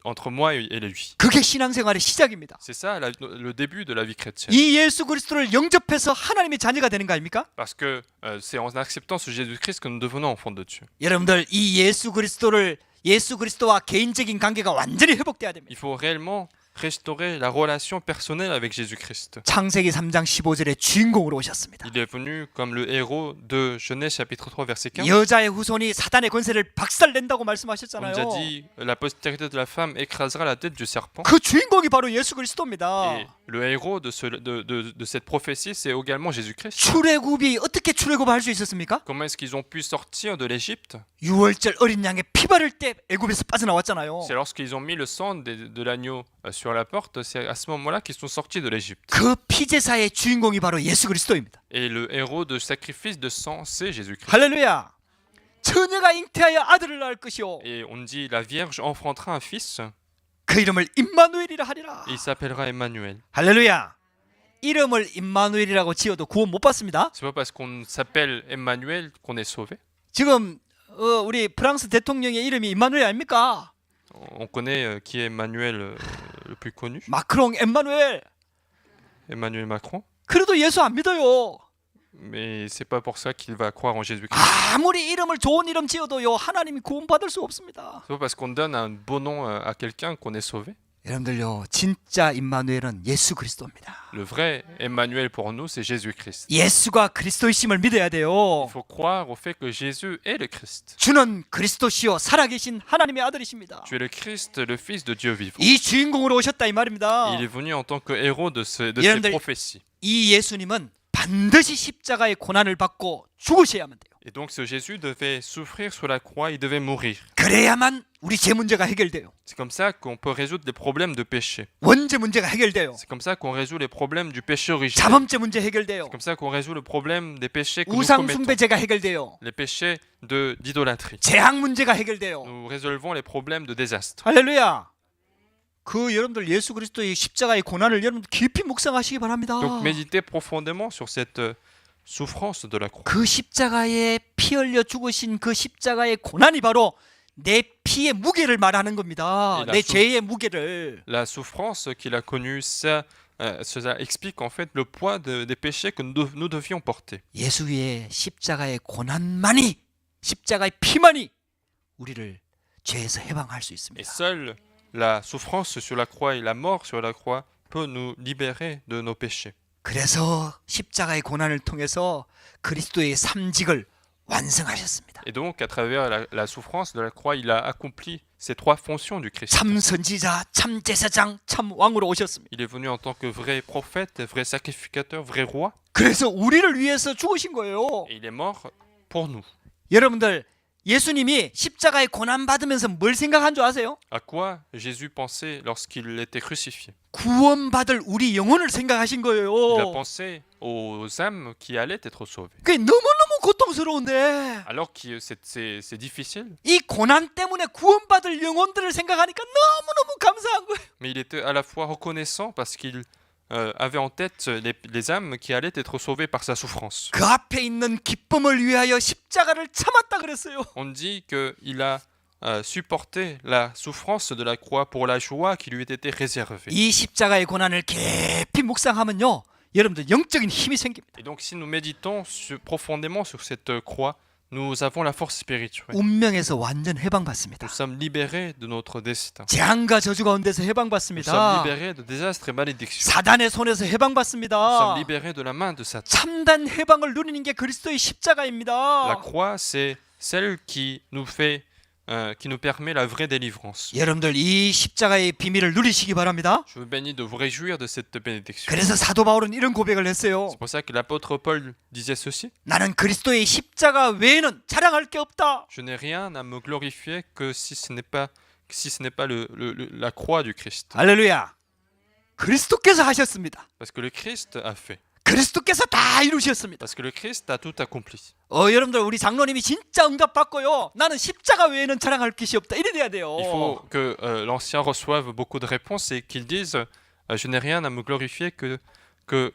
entre moi et lui. 그게 신앙생활의 시작입니다. C'est ça le début de la vie chrétienne. 이 예수 그리스도를 영접해서 하나님의 자녀가 되는 거 아닙니까? Parce que c'est en acceptant ce Jésus-Christ que nous devenons enfants de Dieu. 여러분들 이 예수 그리스도와 개인적인 관계가 완전히 회복돼야 됩니다. Il faut réellement restaurer la relation personnelle avec Jésus-Christ. 창세기 3장 15절에 주인공으로 오셨습니다. Il est venu comme le héros de Genèse chapitre 3 verset 15. 여자의 후손이 사단의 권세를 박살낸다고 On 말씀하셨잖아요. nous a dit la postérité de la femme écrasera la tête du serpent. 그 주인공이 바로 예수 그리스도입니다. Et le héros de cette prophétie, c'est également Jésus-Christ. 출애굽이 어떻게 출애굽할 수 있었습니까? Comment est-ce qu'ils ont pu sortir de l'Égypte? 6월절 어린 양의 피 바를 때 애굽에서 빠져나왔잖아요. C'est lorsqu'ils ont mis le sang de l'agneau sur la porte, c'est à ce moment-là qu'ils sont sortis de l'Égypte. 그 피제사의 주인공이 바로 예수 그리스도입니다. Et le héros de sacrifice de sang, c'est Jésus-Christ. 할렐루야. 처녀가 잉태하여 아들을 낳을 것이요. Et on dit la Vierge enfantera un fils, 그 이름을 임마누엘이라 하리라. et il s'appellera Emmanuel. 할렐루야. 이름을 임마누엘이라고 지어도 구원 못 받습니다. C'est pas parce qu'on s'appelle Emmanuel qu'on est sauvé. 지금 우리 프랑스 대통령의 이름이 임마누엘 아닙니까? On connaît qui est Emmanuel le plus connu, 마크롱, 엠마누엘. Emmanuel Macron, 그래도 예수 안 믿어요. mais c'est pas pour ça qu'il va croire en Jésus-Christ. 아무리 이름을 좋은 이름 지어도요 하나님이 구원받을 수 없습니다. C'est pas parce qu'on donne un beau nom à quelqu'un qu'on est sauvé. 여러분들요 진짜 임마누엘은 예수 그리스도입니다. Le vrai Emmanuel pour nous, c'est Jésus-Christ. 예수가 그리스도이심을 믿어야 돼요. Il faut croire au fait que Jésus est le Christ. 주는 그리스도시요 살아계신 하나님의 아들이십니다. Tu es le Christ, le Fils de Dieu vivant. 이 주인공으로 오셨다 이 말입니다. Il est venu en tant que héros de ces 여러분들, prophéties. 이 예수님은 반드시 십자가의 고난을 받고 죽으셔야만 돼요. Et donc ce Jésus devait souffrir sur la croix, il devait mourir. 그래야만 우리 죄 문제가 해결돼요. C'est comme ça qu'on peut résoudre les problèmes de péché. 원죄 문제가 해결돼요. C'est comme ça qu'on résout les problèmes du péché originel. 자범죄 문제 해결돼요. C'est comme ça qu'on résout le problème des péchés que nous 우상 commettons. 숭배죄가 해결돼요. Les péchés d'idolâtrie. 재앙 문제가 해결돼요. Nous résolvons les problèmes de désastre. 할렐루야. 그 여러분들 예수 그리스도의 십자가의 고난을 여러분들 깊이 묵상하시기 바랍니다. Donc méditez profondément sur cette souffrance de la croix. 그 십자가에 피 흘려 죽으신 그 십자가의 고난이 바로 내 피의 무게를 말하는 겁니다. 내 죄의 무게를. La souffrance qu'il a connue, ça explique en fait le poids des péchés que nous devions porter. 예수의 십자가의 고난만이, 십자가의 피만이 우리를 죄에서 해방할 수 Et 있습니다. seule la souffrance sur la croix et la mort sur la croix peut nous libérer de nos péchés. 그래서 십자가의 고난을 통해서 그리스도의 삼직을 완성하셨습니다. Et donc, à travers la souffrance de la croix, il a accompli ces trois fonctions du Christ. 참 선지자, 참 제사장, 참 왕으로 오셨습니다. Il est venu en tant que vrai prophète, vrai sacrificateur, vrai roi. 그래서 우리를 위해서 죽으신 거예요. Et il est mort pour nous. 여러분들 예수님이 십자가의 고난 받으면서 뭘 생각한 줄 아세요? À quoi Jésus pensait lorsqu'il était crucifié? 구원받을 우리 영혼을 생각하신 Il a 거예요. pensé aux âmes qui allaient être sauvées. 그게 너무너무 고통스러운데 Alors que c'est difficile, 이 고난 때문에 구원받을 영혼들을 생각하니까 너무너무 감사한 거예요. mais il était à la fois reconnaissant parce qu'il avait en tête les âmes qui allaient être sauvées par sa souffrance. 그 앞에 있는 기쁨을 위하여 십자가를 참았다 그랬어요. On dit qu'il a supporté la souffrance de la croix pour la joie qui lui était réservée. 이 십자가의 고난을 깊이 묵상하면요. 여러분들 영적인 힘이 생깁니다. Et donc si nous méditons profondément sur cette croix, nous avons la force spirituelle. 운명에서 완전 해방받습니다. Nous sommes libérés de notre destin. 재앙과 저주 가운데서 Nous sommes 해방받습니다. libérés de désastres et malédictions. 사단의 손에서 Nous 해방받습니다. sommes libérés de la main de Satan. 참된 해방을 누리는 게 그리스도의 La 십자가입니다. croix, c'est celle qui nous permet la vraie délivrance. 여러분들 이 십자가의 비밀을 누리시기 바랍니다. Je vous bénis de vous réjouir de cette bénédiction. 그래서 사도 바울은 이런 고백을 했어요. C'est pour ça que l'apôtre Paul disait ceci. 나는 그리스도의 십자가 외에는 자랑할 게 없다. Je n'ai rien à me glorifier que si ce n'est pas la croix du Christ. 할렐루야. 그리스도께서 하셨습니다. Parce que le Christ a fait. 그리스도께서 다 이루셨습니다. Parce que le Christ a tout accompli. 여러분들 우리 장로님이 진짜 응답받고요. 나는 십자가 외에는 자랑할 것이 없다. 이래 돼야 돼요. Il faut que l'ancien reçoive beaucoup de réponses et qu'il dise je n'ai rien à me glorifier que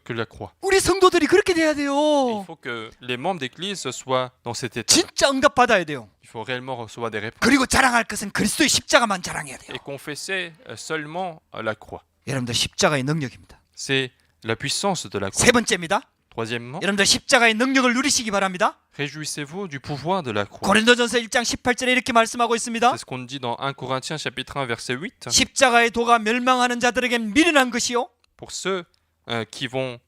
la croix. 우리 성도들이 그렇게 돼야 Et il 돼요. faut que les membres d'église soient dans cet état. 진짜 응답받아야 돼요. Il faut réellement recevoir des réponses 그리고 자랑할 것은 그리스도의 십자가만 자랑해야 돼요. et confesser seulement la croix. 여러분들 십자가의 능력입니다. C'est la puissance de la croix. 세 번째입니다. Troisièmement, 여러분들 십자가의 능력을 누리시기 바랍니다. réjouissez-vous du pouvoir de la croix. 고린도전서 1장 18절에 이렇게 말씀하고 있습니다. C'est ce qu'on dit dans 1 Corinthiens chapitre 1 verset 8. 십자가의 도가 멸망하는 자들에겐 미련한 것이요 Pour ceux qui vont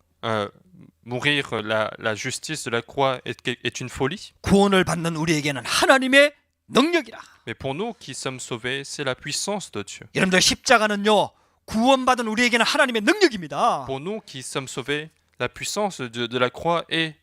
mourir, la justice de la croix est une folie. 구원을 받는 우리에게는 하나님의 능력이라. Mais pour nous qui sommes sauvés, c'est la puissance de Dieu. 여러분들 십자가는요 구원받은 우리에게는 하나님의 능력입니다. Pour nous qui sommes sauvés, la puissance de la croix est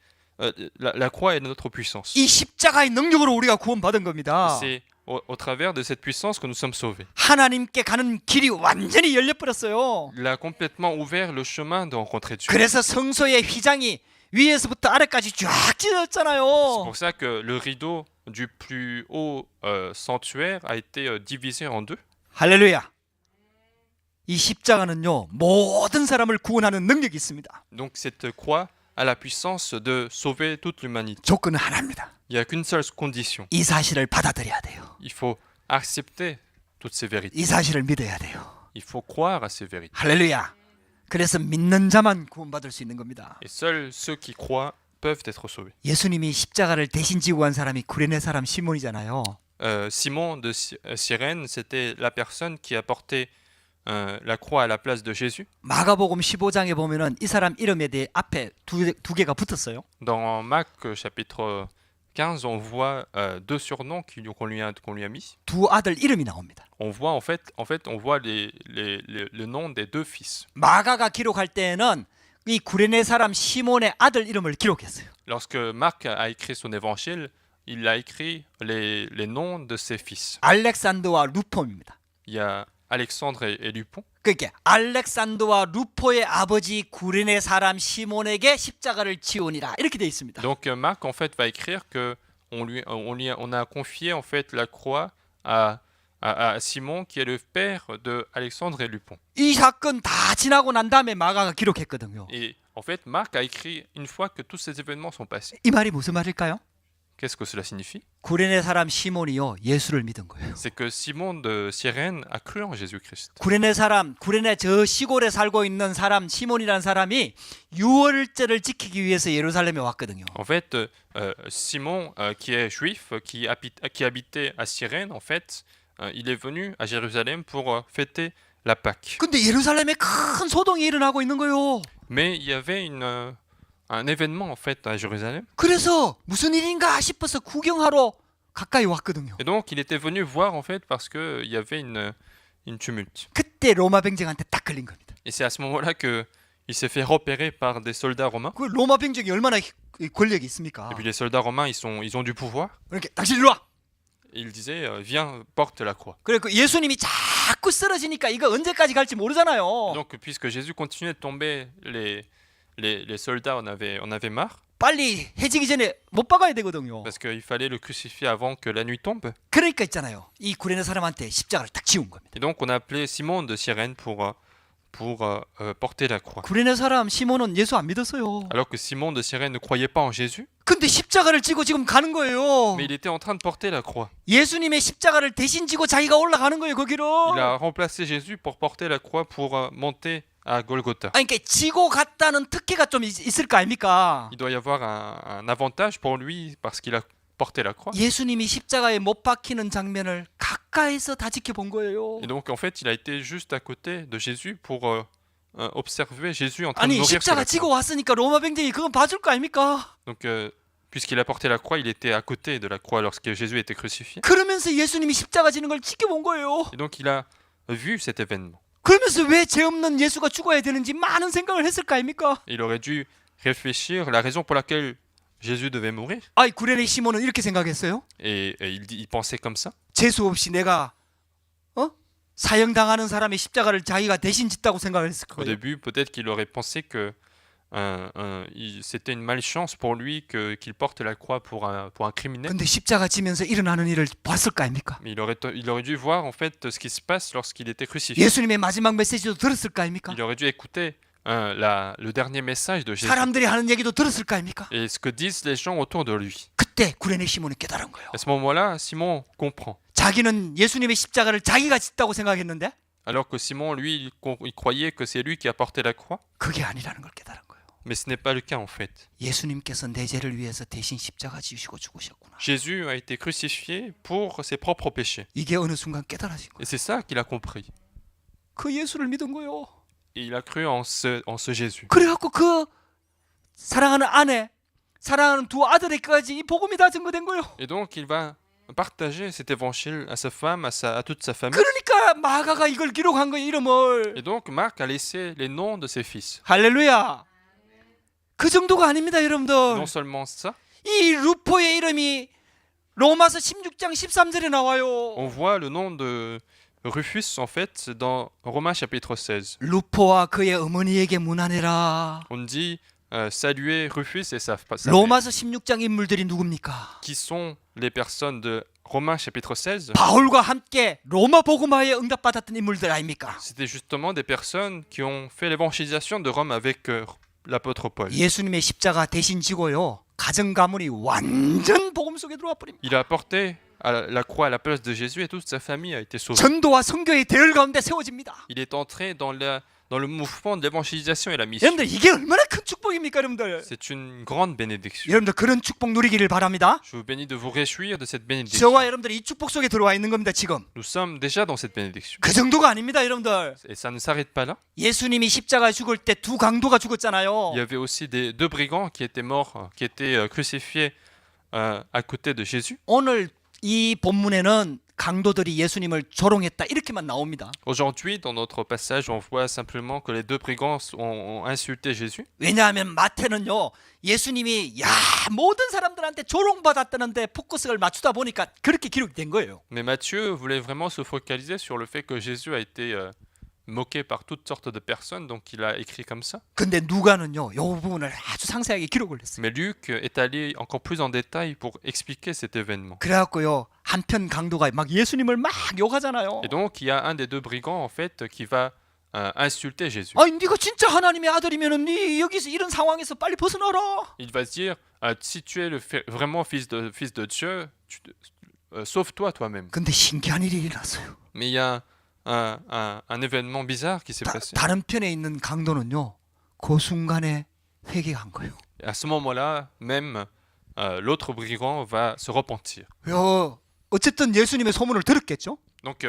la croix est notre puissance. 이 십자가의 능력으로 우리가 구원받은 겁니다. C'est au travers de cette puissance que nous sommes sauvés. 하나님께 가는 길이 완전히 열려버렸어요. Il a complètement ouvert le chemin de rencontrer Dieu. 그래서 성소의 휘장이 위에서부터 아래까지 쫙 C'est 찢어졌잖아요. pour ça que le rideau du plus haut sanctuaire a été divisé en deux. 할렐루야. 이 십자가는요 모든 사람을 구원하는 능력이 있습니다. Donc cette croix a la puissance de sauver toute l'humanité. 조건은 하나입니다. Il n'y a qu'une seule condition. 이 사실을 받아들여야 돼요. Il faut accepter toutes ces vérités. 이 사실을 믿어야 돼요. Il faut croire à ces vérités. 할렐루야. 그래서 믿는 자만 구원받을 수 있는 겁니다. Et seuls ceux qui croient peuvent être sauvés. 예수님이 십자가를 대신 지고 간 사람이 구레네 사람 시몬이잖아요. Simon de Cyrène, c'était la personne qui a porté la croix à la place de Jésus. 마가복음 15장에 보면은 이 사람 이름에 대해 앞에 두 개가 붙었어요. Dans Marc chapitre 15, on voit deux surnoms qu'on lui a mis. 두 아들 이름이 나옵니다. On voit en fait on voit le nom des deux fils. 마가가 기록할 때에는 이 구레네 사람 시몬의 아들 이름을 기록했어요. Lorsque Marc a écrit son évangile, il a écrit les noms de ses fils. 알렉산더와 루폼입니다. Il y a Alexandre et Lupon. 그러니까 알렉산더와 루포의 아버지 구레네 사람 시몬에게 십자가를 지우니라 이렇게 되어 있습니다. Donc Marc en fait va écrire que on a confié en fait la croix à Simon qui est le père de Alexandre et Lupon. 이 사건 다 지나고 난 다음에 마가가 기록했거든요. Et en fait Marc a écrit une fois que tous ces événements sont passés. 이 말이 무슨 말일까요? Qu'est-ce que cela signifie? 구레네 사람 시몬이요 예수를 믿은 거예요. C'est que Simon de Cyrène a cru en Jésus-Christ. 구레네 저 시골에 살고 있는 사람 시몬이라는 사람이 유월절을 지키기 위해서 예루살렘에 왔거든요. En fait, Simon, qui est juif, qui habitait à Cyrène, en fait, il est venu à Jérusalem pour fêter la Pâque. 근데 예루살렘에 큰 소동이 일어나고 있는 거예요. Mais il y avait un événement en fait à Jérusalem. 그래서 무슨 일인가 싶어서 구경하러 가까이 왔거든요. Et donc il était venu voir en fait parce que il y avait une tumulte. 그때 로마 병정한테 딱 걸린 겁니다. Et c'est à ce moment-là que il s'est fait repérer par des soldats romains. 그 로마 병정이 얼마나 권력이 있습니까? Et puis les soldats romains, ils ont du pouvoir. 그러니까 당신 일로 와. Et il disait viens porte la croix. 그래 그 예수님이 자꾸 쓰러지니까 이거 언제까지 갈지 모르잖아요. Donc puisque Jésus continuait de tomber, les soldats en avaient marre. 빨리 해지기 전에 못 박아야 되거든요. Parce qu'il fallait le crucifier avant que la nuit tombe. 그러니까 있잖아요. 이 구레네 사람한테 십자가를 딱 지운 겁니다. Et donc on a appelé Simon de Cyrène pour porter la croix. 구레네 사람 시몬은 예수 안 믿었어요. Alors que Simon de Cyrène ne croyait pas en Jésus, 근데 십자가를 지고 지금 가는 거예요. mais il était en train de porter la croix. 예수님의 십자가를 대신 지고 자기가 올라가는 거예요, 거기로. Il a remplacé Jésus pour porter la croix pour monter à Golgotha. 아니, 그러니까 지고 갔다는 특혜가 좀 있을 거 아닙니까? Il doit y avoir un avantage pour lui parce qu'il a porté la croix. 예수님이 십자가에 못 박히는 장면을 가까이서 다 지켜본 거예요. Et donc en fait, il a été juste à côté de Jésus pour observer Jésus en train de 아니, mourir sur 십자가 la 지고 croix. 왔으니까 로마 병정이 그건 봐줄 거 아닙니까? Donc puisqu'il a porté la croix, il était à côté de la croix lorsque Jésus était crucifié. 그러면서 예수님이 십자가 지는 걸 지켜본 거예요. Et donc il a vu cet événement. 그러면서 왜 죄 없는 예수가 죽어야 되는지 많은 생각을 했을 거 아닙니까? Il aurait dû réfléchir la raison pour laquelle Jésus devait mourir. 아이 구레네 시몬은 이렇게 생각했어요. Et il pensait comme ça. 재수 없이 내가 사형당하는 사람의 십자가를 자기가 대신 짓다고 생각을 했을 Au 거예요. début, peut-être qu'il aurait pensé que c'était une malchance pour lui qu'il porte la croix pour un criminel. 근데 십자가 지면서 일어나는 일을 봤을 거 아닙니까? Mais il aurait dû voir en fait ce qui se passe lorsqu'il était crucifié. 예수님의 마지막 메시지도 들었을 거 아닙니까? Il aurait dû écouter le dernier message de Jésus 사람들이 하는 얘기도 들었을 거 아닙니까? et ce que disent les gens autour de lui. 그때 구레네 시몬이 깨달은 거예요. À ce moment-là, Simon comprend. 자기는 예수님의 십자가를 자기가 짓다고 생각했는데 Alors que Simon, lui, il croyait que c'est lui qui a porté la croix. 그게 아니라는 걸 깨달은 거예요. Mais ce n'est pas le cas en fait. 예수님께서 내 죄를 위해서 대신 십자가 지으시고 죽으셨구나. Jésus a été crucifié pour ses propres péchés. 이게 어느 순간 깨달아진 거예요. Et c'est ça qu'il a compris. 그 예수를 믿은 거예요. Et il a cru en ce Jésus. 그래갖고 그 사랑하는 아내, 사랑하는 두 아들에게까지 이 복음이 다 증거된 거예요. Et donc il va partager cet évangile à sa femme, à toute sa famille. 그러니까 마가가 이걸 기록한 거예요, 이름을. Et donc Marc a laissé les noms de ses fils. 할렐루야. 그 정도가 아닙니다, 여러분들. Non seulement ça, 이 루포의 이름이 로마서 16장 13절에 나와요. on voit le nom de Rufus en fait dans Romains chapitre 16. 루포와 그의 어머니에게 문안해라. On dit saluer Rufus et sa mère. 로마서 16장 인물들이 누굽니까? Qui sont les personnes de Romains chapitre 16? 바울과 함께 로마 복음화에 응답받았던 인물들 아닙니까? C'était justement des personnes qui ont fait l'évangélisation de Rome avec l'apôtre Paul. 예수님의 십자가 대신 지고요. 가정 가문이 완전 복음 속에 들어와 버립니다. Il a porté à la croix à la place de Jésus et toute sa famille a été sauvée. 전도와 선교의 대열 가운데 세워집니다. Il est entré dans le mouvement de l'évangélisation et la mission. 여러분들 이게 얼마나 큰 축복입니까, 여러분들? C'est une grande bénédiction. 여러분들 그런 축복 누리기를 바랍니다. Je vous bénis de vous réjouir de cette bénédiction. 저와 여러분들이 이 축복 속에 들어와 있는 겁니다, 지금. Nous sommes déjà dans cette bénédiction. 그 정도가 아닙니다, 여러분들. Et ça ne s'arrête pas là. 예수님이 십자가에 죽을 때 두 강도가 죽었잖아요. Il y avait aussi deux brigands qui étaient morts, qui étaient crucifiés à côté de Jésus. 오늘 이 본문에는 강도들이 예수님을 조롱했다 이렇게만 나옵니다. Aujourd'hui, dans notre passage, on voit simplement que les deux brigands ont insulté Jésus. 왜냐하면 마태는요, 예수님이 모든 사람들한테 조롱받았다는데 포커스를 맞추다 보니까 그렇게 기록이 된 거예요. Mais Matthieu voulait vraiment se focaliser sur le fait que Jésus a été moqué par toutes sortes de personnes, donc il a écrit comme ça. 근데 누가는요, 이 부분을 아주 상세하게 기록을 했어요. Mais Luc est allé encore plus en détail pour expliquer cet événement. 그래갖고요, 한편 강도가 막 예수님을 막 욕하잖아요. Et donc, il y a un des deux brigands, en fait, qui va insulter Jésus. 아니, 네가 진짜 하나님의 아들이면은 네 여기서 이런 상황에서 빨리 벗어나라. Il va se dire, si tu es vraiment fils de Dieu, sauve-toi toi-même. 근데 신기한 일이 일어났어요. Mais il y a un événement bizarre qui s'est passé. 다른 편에 있는 강도는요, 그 순간에 회개한 거예요. Et à ce moment-là, même l'autre brigand va se repentir. 어쨌든 예수님의 소문을 들었겠죠. Donc,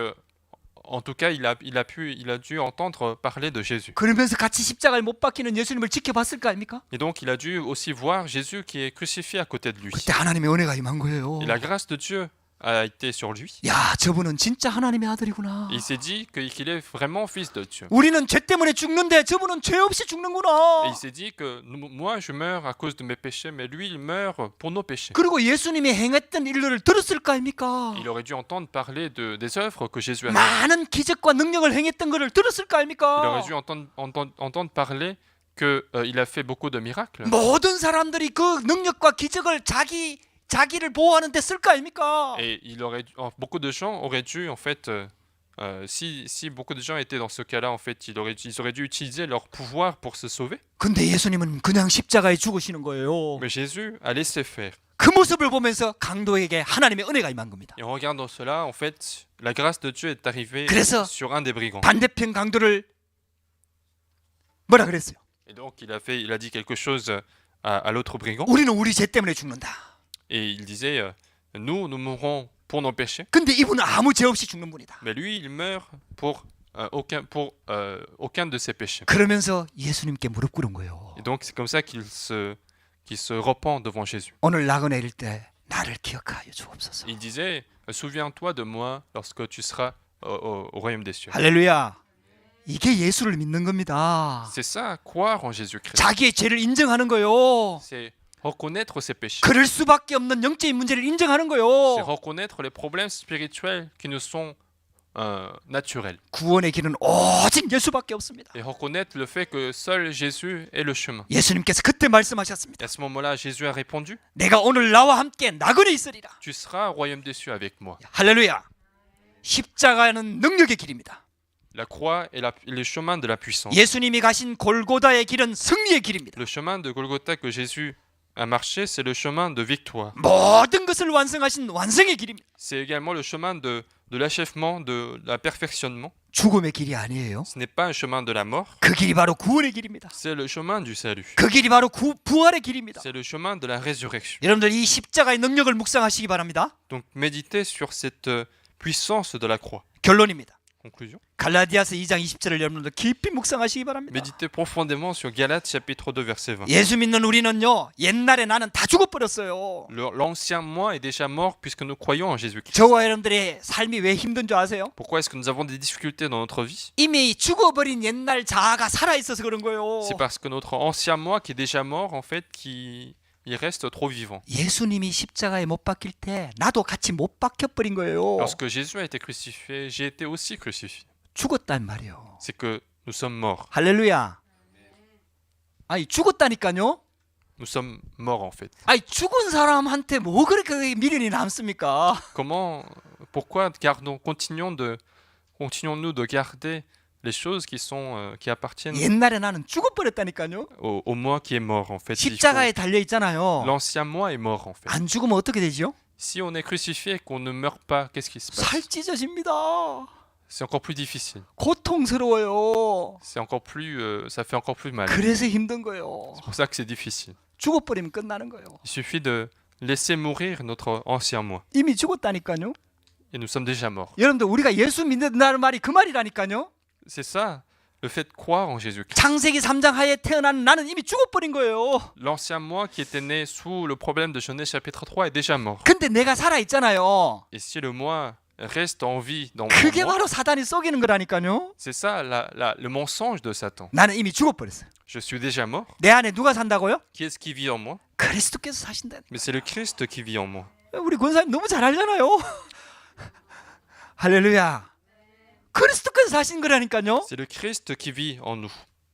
en tout cas, il a dû entendre parler de Jésus. 그러면서 같이 십자가에 못 박히는 예수님을 지켜봤을 거 아닙니까? Et donc, il a dû aussi voir Jésus qui est crucifié à côté de lui. 그때 하나님의 은혜가 임한 거예요. Et la grâce de Dieu a été sur lui. 야, 저분은 진짜 하나님의 아들이구나. Et il s'est dit qu'il est vraiment fils de Dieu. 우리는 죄 때문에 죽는데 저분은 죄 없이 Et 죽는구나. il s'est dit que moi je meurs à cause de mes péchés, mais lui il meurt pour nos péchés. 그리고 예수님이 행했던 일들을 들었을 거 아닙니까? Il aurait dû entendre parler des œuvres que Jésus a faites. 많은 기적과 능력을 행했던 것을 들었을 거 Il aurait 아닙니까? dû entendre parler qu'il a fait beaucoup de miracles. 모든 사람들이 그 능력과 기적을 자기를 보호하는 데 쓸 거 아닙니까? Et beaucoup de gens auraient dû en fait, si beaucoup de gens étaient dans ce cas-là, en fait, ils auraient dû utiliser leur pouvoir pour se sauver. 근데 예수님은 그냥 십자가에 죽으시는 거예요. Mais Jésus a laissé faire. 그 모습을 보면서 강도에게 하나님의 은혜가 임한 겁니다. Et en regardant cela, en fait, la grâce de Dieu est arrivée 그래서 sur un des brigands. 반대편 강도를 뭐라 그랬어요? Et donc il a dit quelque chose à l'autre brigand. 우리는 우리 죄 때문에 죽는다. Et il disait, nous mourrons pour nos péchés. 근데 이분은 아무 죄 없이 죽는 분이다. Mais lui, il meurt pour aucun de ses péchés. 그러면서 예수님께 무릎 꿇은 거예요. Et donc c'est comme ça qu'il se repent devant Jésus. 오늘 나그네일 때 나를 기억하여 주옵소서. Il disait, souviens-toi de moi lorsque tu seras au royaume des cieux. 할렐루야. 이게 예수를 믿는 겁니다. C'est ça, croire en Jésus-Christ. 자기의 죄를 인정하는 거요. C'est reconnaître ses péchés. 그럴 수밖에 없는 영적인 문제를 인정하는 C'est 거요. reconnaître les problèmes spirituels qui nous sont naturels. 구원의 길은 오직 예수밖에 없습니다. Et reconnaître le fait que seul Jésus est le chemin. 예수님께서 그때 말씀하셨습니다. Et à ce moment-là, Jésus a répondu, 내가 오늘 나와 함께 나그네 있으리라. tu seras au royaume des cieux avec moi. 할렐루야. 십자가는 능력의 길입니다. La croix est le chemin de la puissance. 예수님이 가신 골고다의 길은 승리의 길입니다. Le chemin de Golgotha que Jésus a marché, c'est le chemin de victoire. 모든 것을 완성하신 완성의 길입니다. C'est également le chemin de l'achèvement, de la perfectionnement. 죽음의 길이 아니에요. Ce n'est pas un chemin de la mort, 그 길이 바로 구원의 길입니다. c'est le chemin du salut. 그 길이 바로 부활의 길입니다. C'est le chemin de la résurrection. 여러분들 이 십자가의 능력을 묵상하시기 바랍니다. Donc méditez sur cette puissance de la croix. 결론입니다. Conclusion. 갈라디아서 2장 20절을 여러분들 깊이 묵상하시기 바랍니다. Méditez profondément sur Galates chapitre 2 verset 20. 예수 믿는 우리는요, 옛날에 나는 다 죽어버렸어요. L'ancien moi est déjà mort puisque nous croyons en Jésus-Christ. 저와 여러분들의 삶이 왜 힘든 줄 아세요? Pourquoi est-ce que nous avons des difficultés dans notre vie? 이미 죽어버린 옛날 자아가 살아있어서 그런 거예요. C'est parce que notre ancien moi qui est déjà mort, en fait, il reste trop vivant. 예수님이 십자가에 못 박힐 때 나도 같이 못 박혀버린 거예요. Lorsque Jésus a été crucifié, j'ai été aussi crucifié. 죽었단 말이에요. C'est que nous sommes morts. 할렐루야. 아니 죽었다니까요. Nous sommes morts en fait. 아니 죽은 사람한테 뭐 그렇게 미련이 남습니까? Pourquoi continuons-nous de garder les choses qui appartiennent 옛날에 나는 죽어버렸다니까요. au moi qui est mort en fait. 십자가에 달려 있잖아요. L'ancien moi est mort en fait. 안 죽으면 어떻게 되죠? Si on est crucifié et qu'on ne meurt pas, qu'est-ce qui se passe? 살 찢어집니다. C'est encore plus difficile. 고통스러워요. C'est encore plus, ça fait encore plus mal. 그래서 힘든 거예요. C'est pour ça que c'est difficile. 죽어버리면 끝나는 거예요. Il suffit de laisser mourir notre ancien moi. 이미 죽었다니까요. Et nous sommes déjà morts. 여러분들 우리가 예수 믿는다는 말이 그 말이라니까요. C'est ça, le fait de croire en Jésus-Christ. 창세기 3장 하에 태어난 나는 이미 죽어버린 거예요. L'ancien moi qui était né sous le problème de Genèse chapitre 3 est déjà mort. 근데 내가 살아있잖아요. Et si le moi reste en vie dans 그게 moi, 바로 사단이 속이는 거라니까요. c'est ça le mensonge de Satan. 나는 이미 죽어버렸어요. Je suis déjà mort. 내 안에 누가 산다고요? Qui est-ce qui vit en moi? 그리스도께서 사신다. Mais c'est le Christ qui vit en moi. 우리 권사님 너무 잘 알잖아요. 할렐루야. 그리스도께서 사신 거라니까요. C'est le Christ qui vit en nous.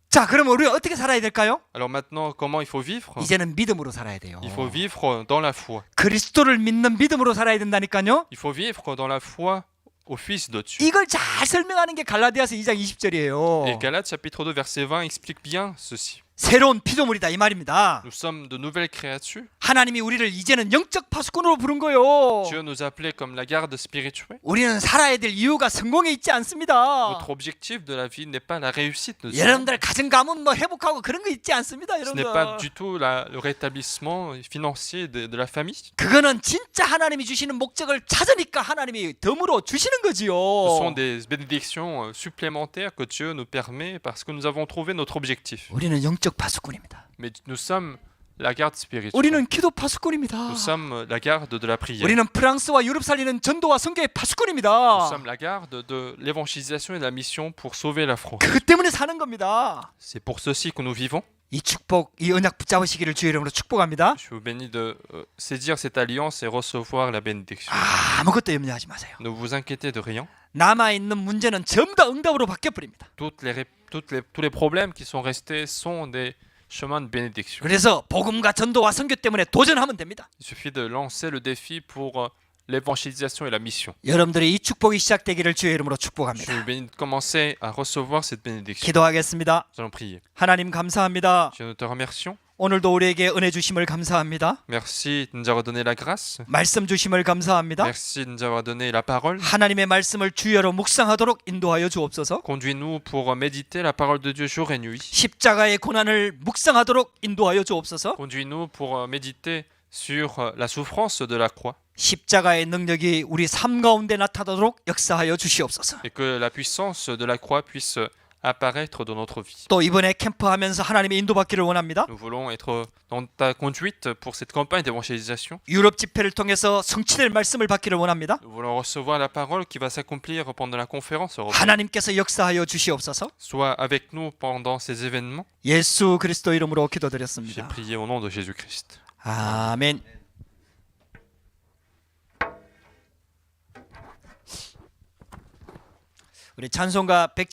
자, 그러면 우리가 어떻게 살아야 될까요? Alors maintenant, comment il faut vivre? 이제는 믿음으로 살아야 돼요. Il faut vivre dans la foi. 그리스도를 믿는 믿음으로 살아야 된다니까요. Il faut vivre dans la foi au Fils de Dieu. 이걸 잘 설명하는 게 갈라디아서 2장 20절이에요. Et Galates chapitre 2 verset 20 explique bien ceci. 새로운 피조물이다 이 말입니다. Nous sommes de nouvelles créatures. 하나님이 우리를 이제는 영적 파수꾼으로 부른 거예요. Dieu nous a appelés comme la garde spirituelle. 우리는 살아야 될 이유가 성공에 있지 않습니다. Notre objectif de la vie n'est pas la réussite de Dieu. 여러분들 가정 가문 뭐 회복하고 그런 거 있지 않습니다, Ce n'est pas 여러분들. du tout le rétablissement financier de la famille. 그거는 진짜 하나님이 주시는 목적을 찾으니까 하나님이 덤으로 주시는 거지요. Ce sont des bénédictions supplémentaires que Dieu nous permet parce que nous avons trouvé notre objectif. 우리는 영적 파수꾼입니다. Mais nous sommes la garde spirituelle. 우리는 기도 파수꾼입니다. Nous sommes la garde de la prière. 우리는 프랑스와 유럽 살리는 전도와 선교의 Nous 파수꾼입니다. sommes la garde de l'évangélisation et de la mission pour sauver la France. 그 때문에 사는 겁니다. C'est pour ceci que nous vivons. 이 축복, 이 언약 붙잡으시기를 주의 이름으로 축복합니다. Je vous bénis de saisir cette alliance et recevoir la bénédiction. 아무것도 염려하지 마세요. Ne vous inquiétez de rien. 남아있는 문제는 전부 다 응답으로 바뀌어버립니다. Tous les problèmes qui sont restés sont des chemins de bénédiction. 그래서 복음과 전도와 선교 때문에 도전하면 됩니다. Il suffit de lancer le défi pour l'évangélisation et la mission. 여러분들이 이 축복이 시작되기를 주의 이름으로 Je 축복합니다. vous bénis de commencer à recevoir cette bénédiction. 기도하겠습니다. Nous allons prier. 하나님 감사합니다. Dieu, nous te remercions. 오늘도 우리에게 은혜 주심을 감사합니다. Merci de nous avoir donné la grâce. 말씀 주심을 감사합니다. Merci de nous avoir donné la parole. 하나님의 말씀을 주여로 묵상하도록 인도하여 주옵소서. Conduis-nous pour méditer la parole de Dieu jour et nuit. 십자가의 고난을 묵상하도록 인도하여 주옵소서. Conduis-nous pour méditer sur la souffrance de la croix 십자가의 능력이 우리 삶 가운데 나타나도록 역사하여 주시옵소서. et que la puissance de la croix puisse apparaître dans notre vie. 또 이번에 캠프하면서 하나님의 인도받기를 원합니다. Nous voulons être dans ta conduite pour cette campagne d'évangélisation. 유럽 집회를 통해서 성취될 말씀을 받기를 원합니다. Nous voulons recevoir la parole qui va s'accomplir pendant la conférence européenne. 하나님께서 역사하여 주시옵소서. Sois avec nous pendant ces événements. 예수 그리스도 이름으로 J'ai 기도드렸습니다. prié au nom de Jésus-Christ. 아멘. 우리 찬송가 107